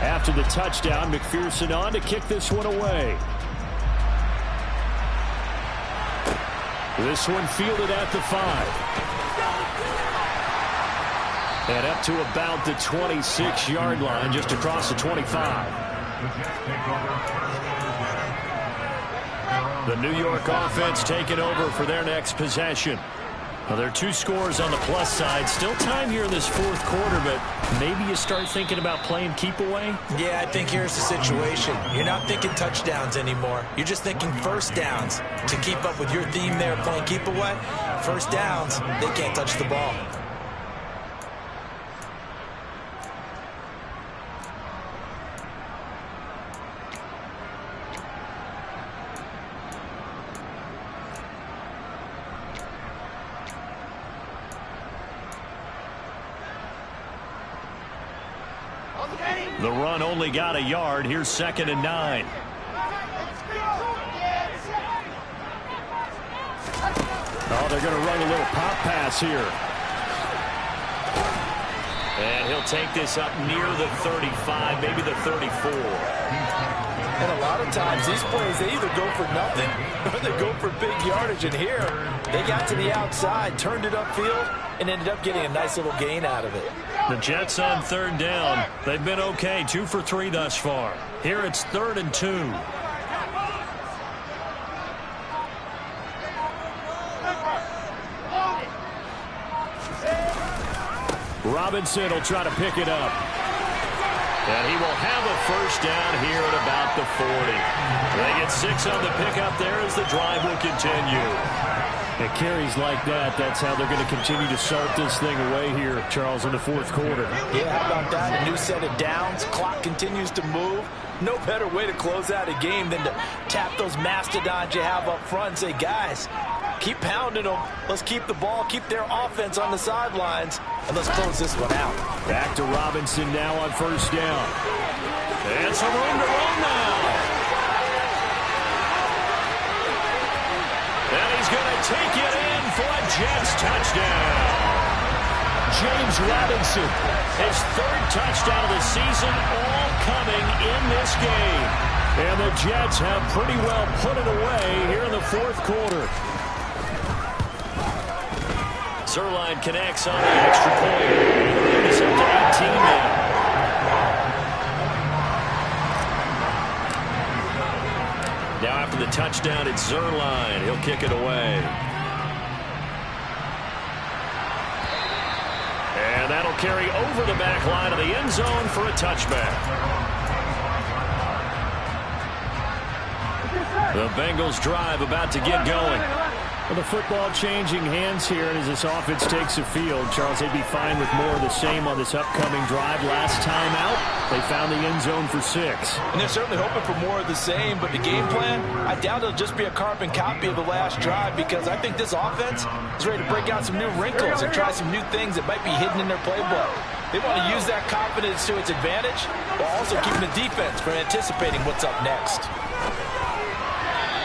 After the touchdown, McPherson on to kick this one away. This one fielded at the 5. And up to about the 26-yard line, just across the 25. The New York offense taking over for their next possession. Well, there are 2 scores on the plus side. Still time here in this 4th quarter, but maybe you start thinking about playing keep away? Yeah, I think here's the situation. You're not thinking touchdowns anymore. You're just thinking first downs. To keep up with your theme there, playing keep away, first downs, they can't touch the ball. The run only got a yard. Here's 2nd and 9. Oh, they're going to run a little pop pass here. And he'll take this up near the 35, maybe the 34. And a lot of times, these plays, they either go for nothing or they go for big yardage. And here, they got to the outside, turned it upfield, and ended up getting a nice little gain out of it. The Jets on 3rd down. They've been okay, 2 for 3 thus far. Here it's 3rd and 2. Robinson will try to pick it up. And he will have a first down here at about the 40. They get 6 on the pickup there as the drive will continue. It carries like that. That's how they're going to continue to salt this thing away here, Charles, in the 4th quarter. Yeah, how about that? A new set of downs. Clock continues to move. No better way to close out a game than to tap those mastodons you have up front and say, guys, keep pounding them. Let's keep the ball, keep their offense on the sidelines, and let's close this one out. Back to Robinson now on first down. And some room to run now. going to take it in for a Jets touchdown. James Robinson, his third touchdown of the season, all coming in this game. And the Jets have pretty well put it away here in the fourth quarter. Zerline connects on the extra point. He's up to 18 now. Now after the touchdown, it's Zerline. He'll kick it away. And that'll carry over the back line of the end zone for a touchback. The Bengals drive about to get going. Well, the football changing hands here, and as this offense takes the field, Charles, they'd be fine with more of the same on this upcoming drive. Last time out, they found the end zone for 6. And they're certainly hoping for more of the same, but the game plan, I doubt it'll just be a carbon copy of the last drive, because I think this offense is ready to break out some new wrinkles and try some new things that might be hidden in their playbook. They want to use that confidence to its advantage, while also keeping the defense from anticipating what's up next.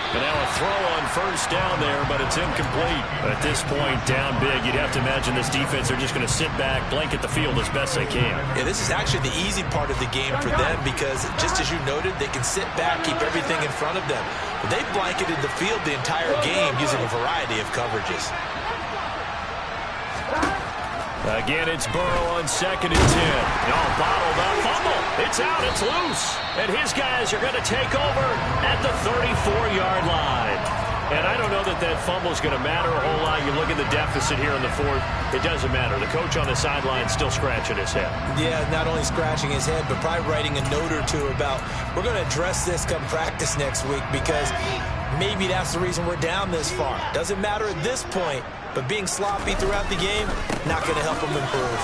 And now a throw on first down there, but it's incomplete. At this point, down big, you'd have to imagine this defense are just going to sit back, blanket the field as best they can. Yeah, this is actually the easy part of the game for them because, just as you noted, they can sit back, keep everything in front of them. But they've blanketed the field the entire game using a variety of coverages. Again, it's Burrow on 2nd and 10. All bottled up, fumble. It's out, it's loose. And his guys are going to take over at the 34-yard line. And I don't know that that fumble is going to matter a whole lot. You look at the deficit here in the fourth, it doesn't matter. The coach on the sideline still scratching his head. Yeah, not only scratching his head, but probably writing a note or two about, we're going to address this come practice next week because maybe that's the reason we're down this far. Doesn't matter at this point, but being sloppy throughout the game, not going to help them improve.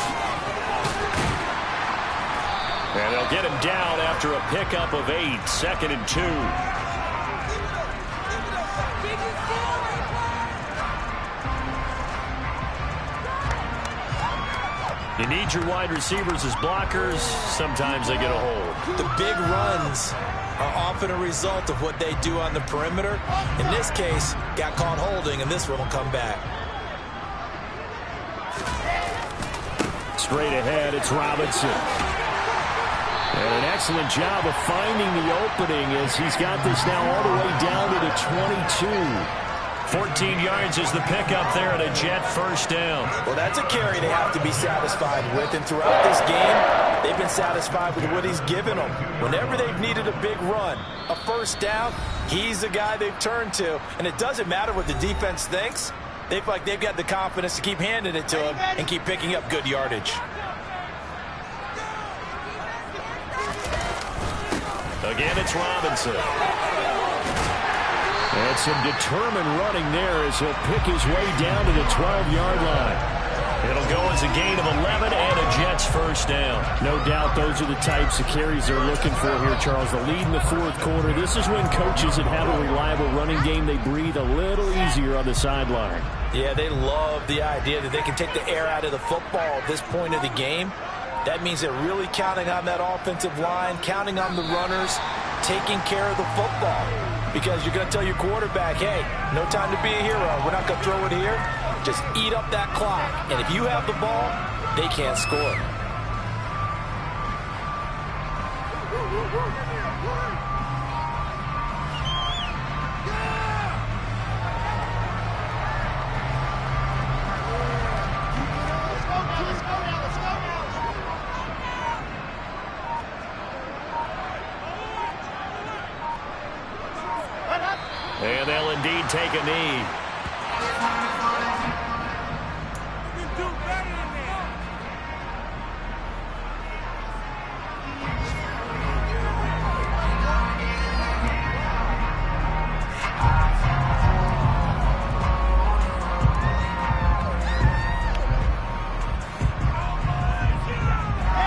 And they'll get him down after a pickup of 8, 2nd and 2. You need your wide receivers as blockers. Sometimes they get a hold. The big runs are often a result of what they do on the perimeter. In this case, got caught holding, and this one will come back. Straight ahead, it's Robinson. And an excellent job of finding the opening as he's got this now all the way down to the 22. 14 yards is the pickup there at a Jet first down. Well, that's a carry they have to be satisfied with. And throughout this game, they've been satisfied with what he's given them. Whenever they've needed a big run, a first down, he's the guy they've turned to. And it doesn't matter what the defense thinks. They feel like they've got the confidence to keep handing it to him and keep picking up good yardage. Again, it's Robinson. And some determined running there as he'll pick his way down to the 12-yard line. It'll go as a gain of 11 and a Jets first down. No doubt those are the types of carries they're looking for here, Charles. The lead in the fourth quarter. This is when coaches that have a reliable running game, they breathe a little easier on the sideline. Yeah, they love the idea that they can take the air out of the football at this point of the game. That means they're really counting on that offensive line, counting on the runners, taking care of the football. Because you're going to tell your quarterback, hey, no time to be a hero. We're not going to throw it here. Just eat up that clock. And if you have the ball, they can't score. And they'll indeed take a knee.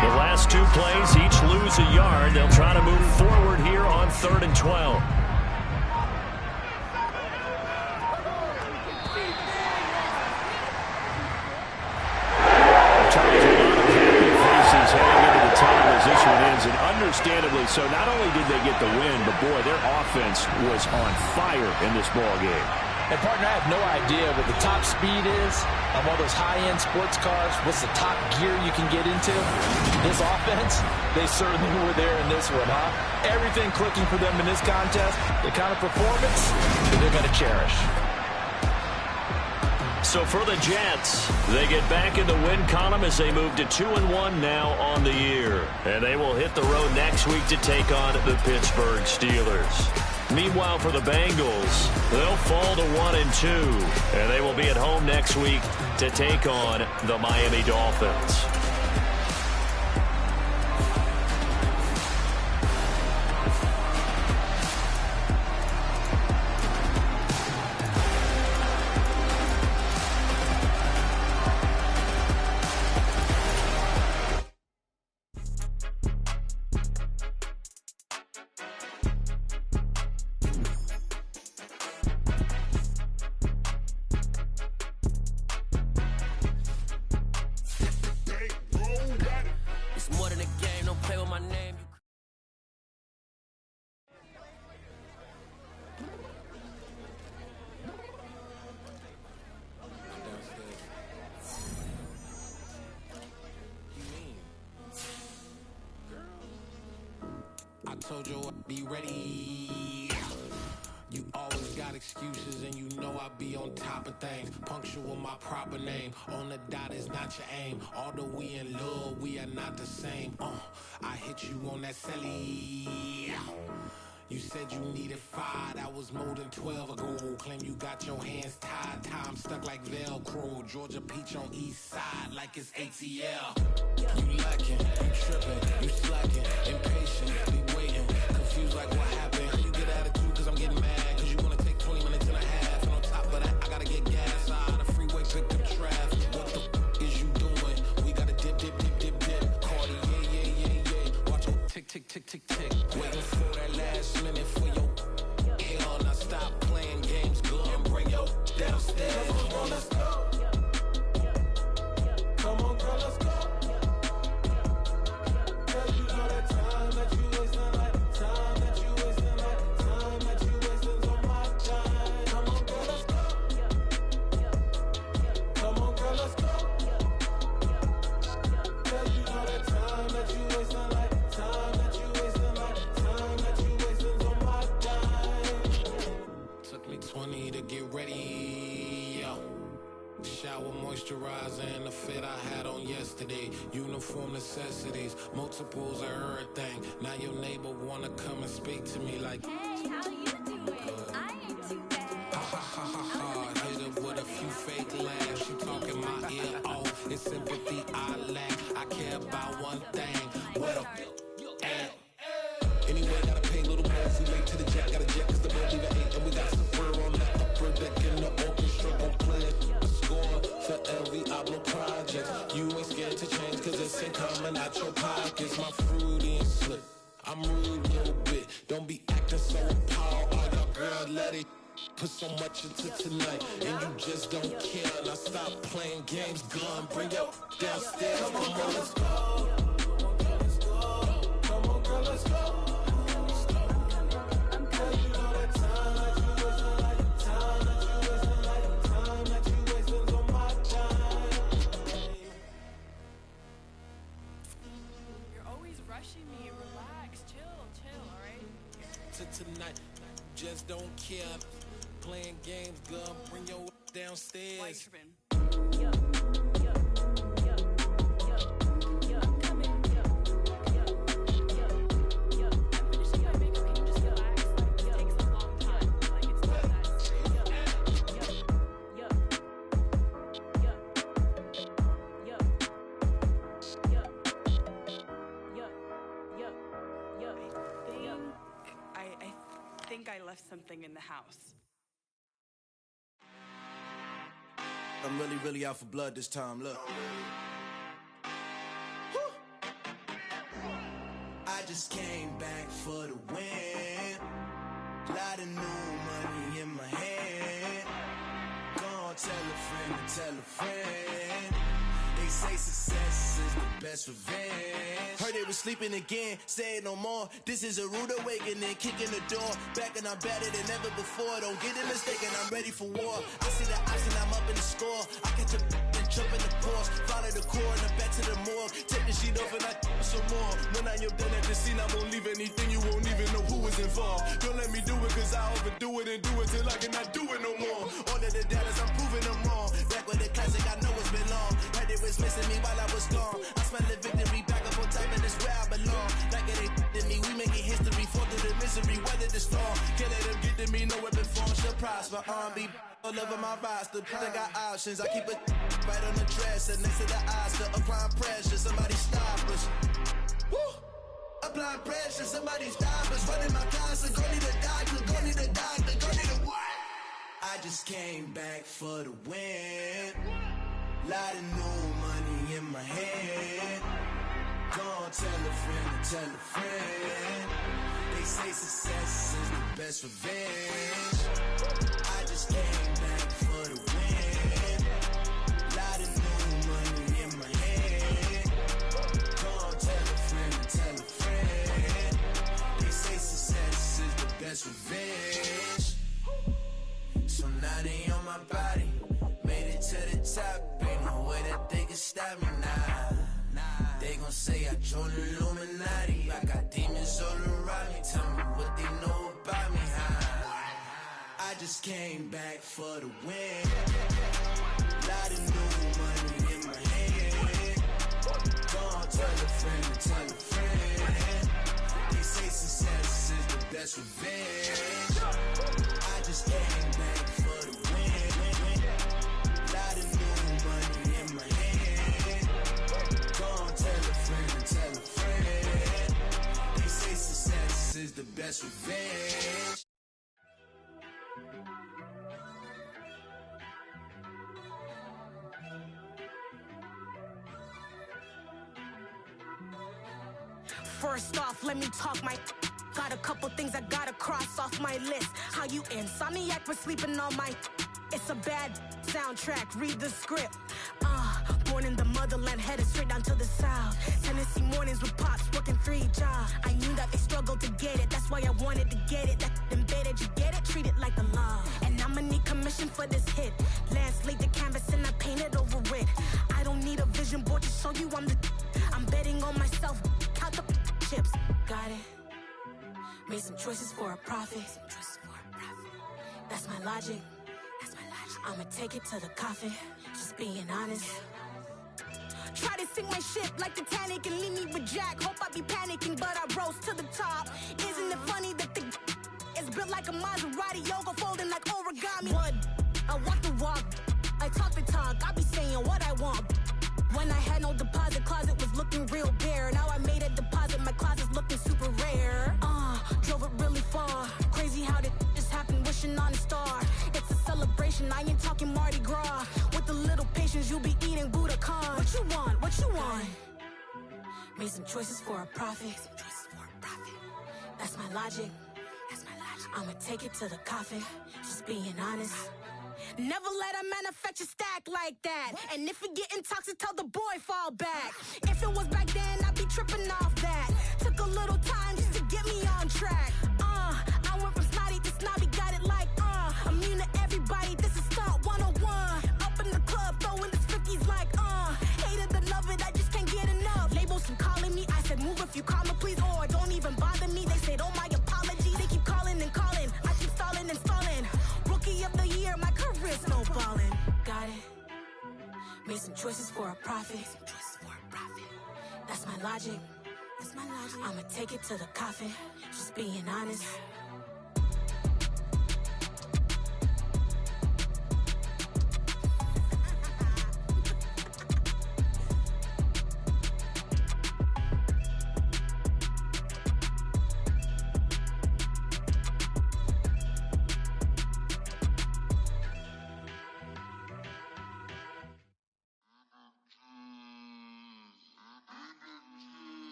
The last two plays each lose a yard. They'll try to move forward here on 3rd and 12. And understandably so, not only did they get the win, but boy, their offense was on fire in this ball game. And, partner, I have no idea what the top speed is on one of those high-end sports cars. What's the top gear you can get into? This offense, they certainly were there in this one, huh? Everything clicking for them in this contest, the kind of performance that they're going to cherish. So for the Jets, they get back in the win column as they move to 2-1 now on the year. And they will hit the road next week to take on the Pittsburgh Steelers. Meanwhile, for the Bengals, they'll fall to 1-2, and they will be at home next week to take on the Miami Dolphins. I told you I'd be ready. You always got excuses and you know I be on top of things. Punctual with my proper name. On the dot is not your aim. Although we in love, we are not the same. I hit you on that celly. You said you needed 5, that was more than 12 ago. Claim you got your hands tied, time stuck like Velcro. Georgia Peach on east side like it's ATL. You lacking, you tripping, you slacking, impatient, be waiting, confused like what happened. You get attitude cause I'm getting mad, cause you wanna take 20 minutes and a half. And on top of that, I gotta get gas out of the freeway, pick up traffic. What the is you doing? We gotta dip, dip, dip, dip, dip. Cardi, yeah. Watch your tick, tick, tick, tick, tick. Waiting for that last minute for your hell. Now stop playing games, go and bring your downstairs. Come on, let's go. Come on, girl, let's go. Cause you know that time that you wasting, like time that you wasting, like time that you wasting's on my time. Come on, girl, let's go. Come on, girl, let's go. Cause you know that time that you wasting, like time that you wasting, like time that you wasting's on my time. Took me 20 to get ready, yo. Shower moisturizer and the fit I had on yesterday. Uniform necessities, multiples of everything. Now your neighbor wanna come and speak to me like, hey, how you doing? I ain't too bad. ha ha ha ha ha. Hit her with a few fake laughs. She talking my ear off. It's sympathy I lack. I care about one thing. What up? Anyway, gotta pay a little more. If we late to the jet, gotta jet cause the boat even ate. And we got some fur on the upper deck in the orchestra. Gon' play a score for every Ablo project. You ain't scared to change cause it's ain't coming out your pockets. My fruity and slip. I'm rude a little bit. Don't be acting so appalled. Oh, your girl, let it put so much into tonight. And you just don't care. Now stop playing games. Gun, bring your downstairs. Come on, girl, let's go. Come on, girl, let's go. Tonight, just don't care. Playing games, girl, bring your downstairs. Why you tripping? I'm coming. I'm finishing my makeup. Can you just relax? Like, it takes a long time. Like, it's not that serious. I think I left something in the house. I'm really out for blood this time, look. I just came back for the win. Lot of new money in my hand. Go on, tell a friend to tell a friend. They say success is the best revenge. Heard they was sleeping again, say it no more. This is a rude awakening, kicking the door. Back and I'm better than ever before. Don't get it mistaken, I'm ready for war. I see the option, I'm up in the score. I catch a and jump in the course. Follow the core and the back to the morgue. Take the sheet off and I some more. When I am done at the scene, I won't leave anything. You won't even know who was involved. Don't let me do it, cause I overdo it and do it till I cannot do it no more. All of the doubters, I'm proving them wrong. Back with the classic, I know it's been long. Heard it was missing me while I was gone. I smell the victory back up on top, and it's where I belong. Like it ain't to me, we making history. Fall through the misery, weather the storm. Can't let them get to me, no weapon form shall prosper. Be all over my roster, I got options. I keep it right on the dresser, next to the Oscar. Applying pressure, somebody stop us. Woo! Applying pressure, somebody stop us. Running my closet, go need a doctor, go need a doctor, go need a what? I just came back for the win. Lot of new money in my hand. Go tell a friend and tell a friend. They say success is the best revenge. I just came back for the win. Lot of new money in my hand. Go tell a friend and tell a friend. They say success is the best revenge. So now they on my body. Made it to the top. Ain't no way that they can stop me now. They gon' say I joined the Illuminati. I got demons all around me. Tell me what they know about me, huh? I just came back for the win. Lot of new money in my hand. Gonna tell a friend and tell a friend. They say success is the best revenge. I just came back for the win. Lot of new money in my hand. Gonna tell a friend and tell a friend. They say success is the best revenge. First off, let me talk my. Got a couple things I gotta cross off my list. How you insomniac for sleeping on my. It's a bad soundtrack, read the script. Born in the motherland, headed straight down to the south. Tennessee mornings with pops, working 3 jobs. I knew that they struggled to get it, that's why I wanted to get it. That embedded, you get it, treat it like a law. And I'ma need commission for this hit. Lance laid the canvas and I painted over it. I don't need a vision board to show you I'm betting on myself, count the chips. Got it. Made some choices for a profit. That's my logic. I'ma take it to the coffin, just being honest. Try to sink my ship like Titanic and leave me with Jack. Hope I be panicking, but I rose to the top. Isn't it funny that the is built like a Maserati, yoga folding like origami? What? I walk the walk, I talk the talk, I be saying what I want. When I had no deposit, closet was looking real bare. Now I made a deposit, my closet's looking super rare. Drove it really far. Crazy how did just happen, wishing on a star. It's a celebration, I ain't talking Mardi Gras. With a little patience, you'll be eating Budokan. What you want? What you want? Made some choices for a profit. That's my logic. I'ma take it to the coffin, just being honest. Never let a manufacture stack like that. And if it getting toxic, tell the boy fall back. If it was back then, I'd be tripping off that. Took a little time just to get me on track. I went from snotty to snobby, got it like immune to everybody, this is stunt 101. Up in the club, throwing the cookies like hate it or love it, I just can't get enough. Labels keep calling me, I said move if you call me please, or don't even bother me. They said oh my apologies, they keep calling and calling. I keep stalling and stalling. Rookie of the year, my career snowballing. Got it. Made some choices for a profit. That's my logic. I'ma take it to the coffin, just being honest.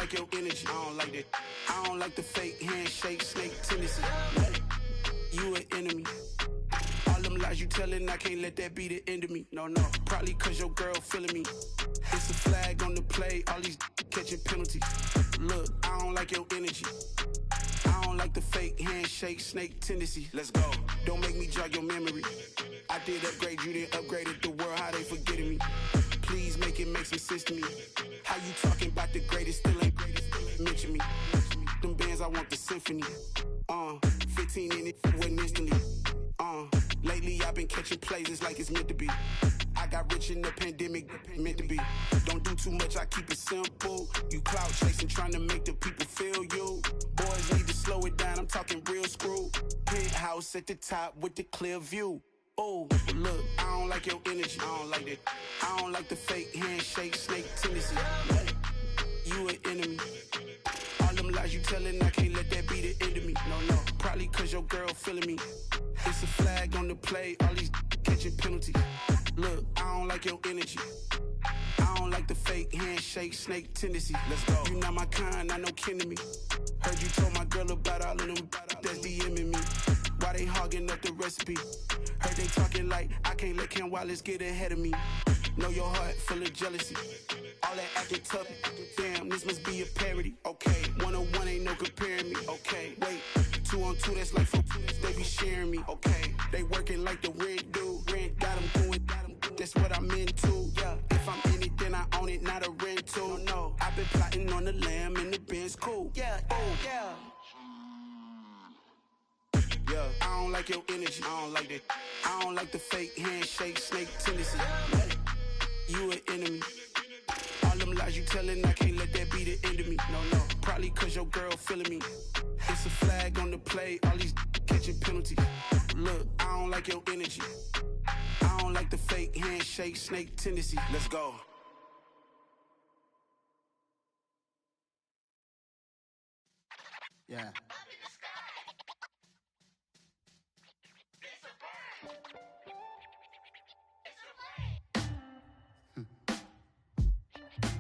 like your energy. I don't like that. I don't like the fake handshake, snake tendency. You an enemy. All them lies you telling, I can't let that be the end of me. No, probably cause your girl feeling me. It's a flag on the play, all these catching penalties. Look, I don't like your energy. I don't like the fake handshake, snake tendency. Let's go. Don't make me jog your memory. I did upgrade, you didn't upgrade it. The world, how they forgetting me. Please make it make some sense to me. How you talking about the greatest, still ain't mention me. Them bands, I want the symphony. 15 in it, wasn't instantly. Lately I've been catching plays, it's like it's meant to be. I got rich in the pandemic, meant to be. Don't do too much, I keep it simple. You clout chasing, trying to make the people feel you. Boys need to slow it down, I'm talking real screw. Penthouse at the top with the clear view. Oh, look, I don't like your energy. I don't like that. I don't like the fake handshake, snake tendency. You an enemy. All them lies you telling, I can't let that be the end of me. No, probably cause your girl feeling me. It's a flag on the play, all these catching penalties. Look, I don't like your energy. I don't like the fake handshake, snake tendency. Let's go. You not my kind, I know kin to me. Heard you told my girl about all of them that's DMing me. Why they hogging up the recipe? Heard they talking like I can't let Ken Wallace get ahead of me. Know your heart full of jealousy. All that acting tough, damn, this must be a parody. Okay, 1-on-1 ain't no comparing me. Okay, wait, 2-on-2, that's like 4, they be sharing me. Okay, they working like the rent do. Rent got them doing, that's what I'm into. Yeah, if I'm in it, then I own it, not a rental. No, I've been plotting on the lamb and the Benz cool. Yeah, yeah. Yeah, I don't like your energy. I don't like that. I don't like the fake handshake, snake tendency. You an enemy. All them lies you telling, I can't let that be the end of me. No, probably cause your girl feeling me. It's a flag on the play, all these catching penalties. Look, I don't like your energy. I don't like the fake handshake, snake tendency. Let's go. Yeah.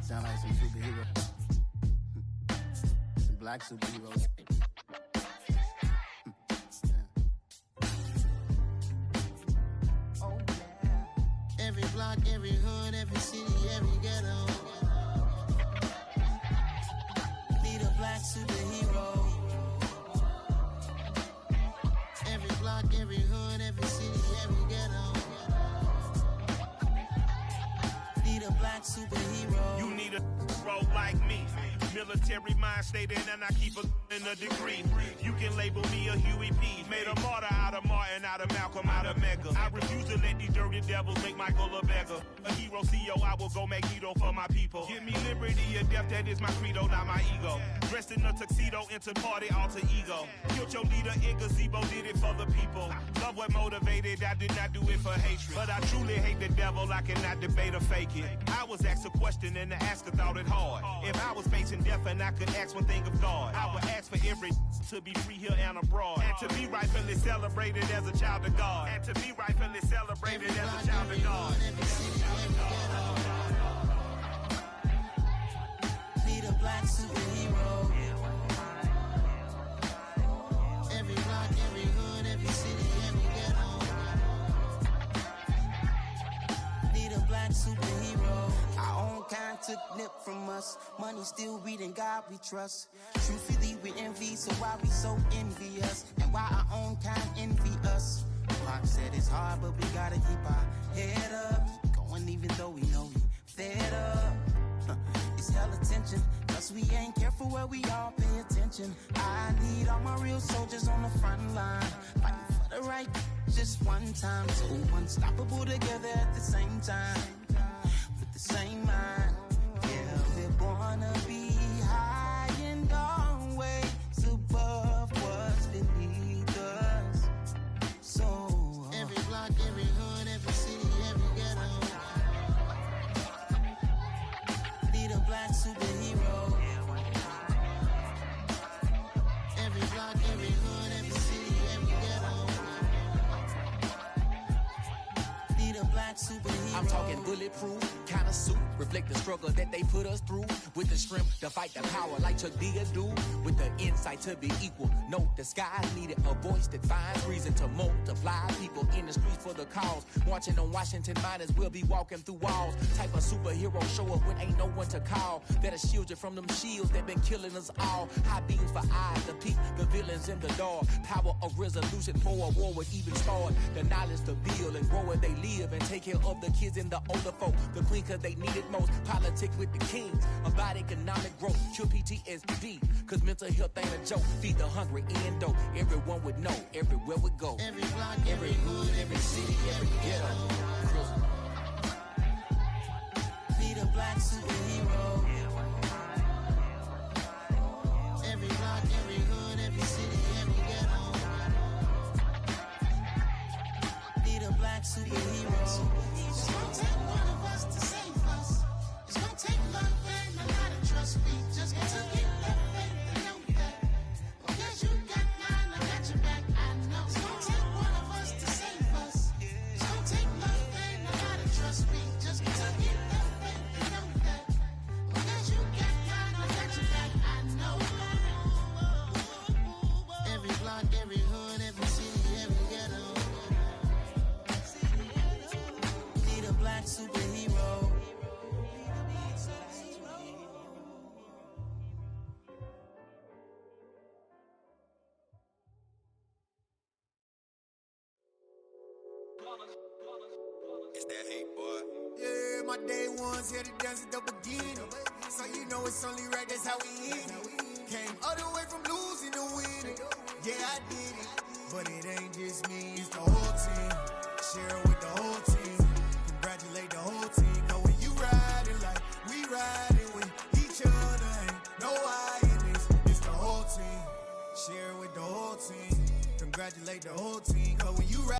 Sound like some superheroes. Some black superheroes. Oh, yeah. Every block, every hood, every city, every ghetto. Need a black superhero. Every block, every hood, every city, every ghetto. Need a black superhero. You need a role like me. Military mind state and I keep in a degree. You can label me a Huey P. Made a martyr out of Martin, out of Malcolm, out of Mega. I refuse to let these dirty devils make Michael a beggar. A hero CEO, I will go Magneto for my people. Give me liberty or death, that is my credo, not my ego. Dressed in a tuxedo, into party, alter ego. Killed your leader in gazebo, did it for the people. Love what motivated, I did not do it for hatred. But I truly hate the devil, I cannot debate or fake it. I was asked a question and the asker thought it hard. If I was facing death and I could ask one thing of God, I would ask for every to be free here and abroad. And to be rightfully celebrated as a child of God. And to be rightfully celebrated as a child of God. Need a black superhero. Every block, every hood, every city, every ghetto. Need a black superhero. Our own kind took nip from us. Money still reading, God we trust. Truthfully we envy, so why we so envious? And why our own kind envy us? Pac said it's hard, but we gotta keep our head up. Going even though we know we fed up. It's hell attention, cause we ain't careful where we all pay attention. I need all my real soldiers on the front line, fighting for the right just one time. So unstoppable together at the same time, with the same mind. Yeah, we're born to be high and always above what's beneath us. So every block, every hood, every city, every ghetto. Need a black superhero. Every block, every hood, every city, every ghetto. Need a black superhero. I'm talking bulletproof kind of suit. reflect the struggle that they put us through. With the strength to fight the power like Chuck D do. With the insight to be equal. No, the sky needed a voice that finds reason to multiply. People in the streets for the cause. Marching on Washington miners will be walking through walls. Type of superhero show up when ain't no one to call. That'll shield you from them shields that been killing us all. High beams for eyes to peek the villains in the dark. Power of resolution for a war would even start. The knowledge to build and grow where they live and take care of the kids and the older folk. The queen cause they need it most. Politics with the kings. About economic growth. Cure PTSD. Cause mental health ain't a joke. Feed the hungry and dope. Everyone would know. Everywhere we go. Every block, every hood, every city, every ghetto. Be the black superhero. Every block, every hood, every city, every ghetto. Be the black superhero. It's gonna take one of us to save us. It's gonna take love and a lot of trust. We just got to get that faith and know that. Because you got mine, I got your back. I know. It's gonna take one of us to save us. It's gonna take love and a lot of trust. We just got to get that faith and know that. Because you got mine, I got your back. I know. Every block, every hood, every city, every ghetto. Need a black superhero. It's that hate, boy. Yeah, my day ones here to dance at the beginning. So you know it's only right, that's how we end it. Came all the way from losing to winning. Yeah, I did it. But it ain't just me, it's the whole team. Share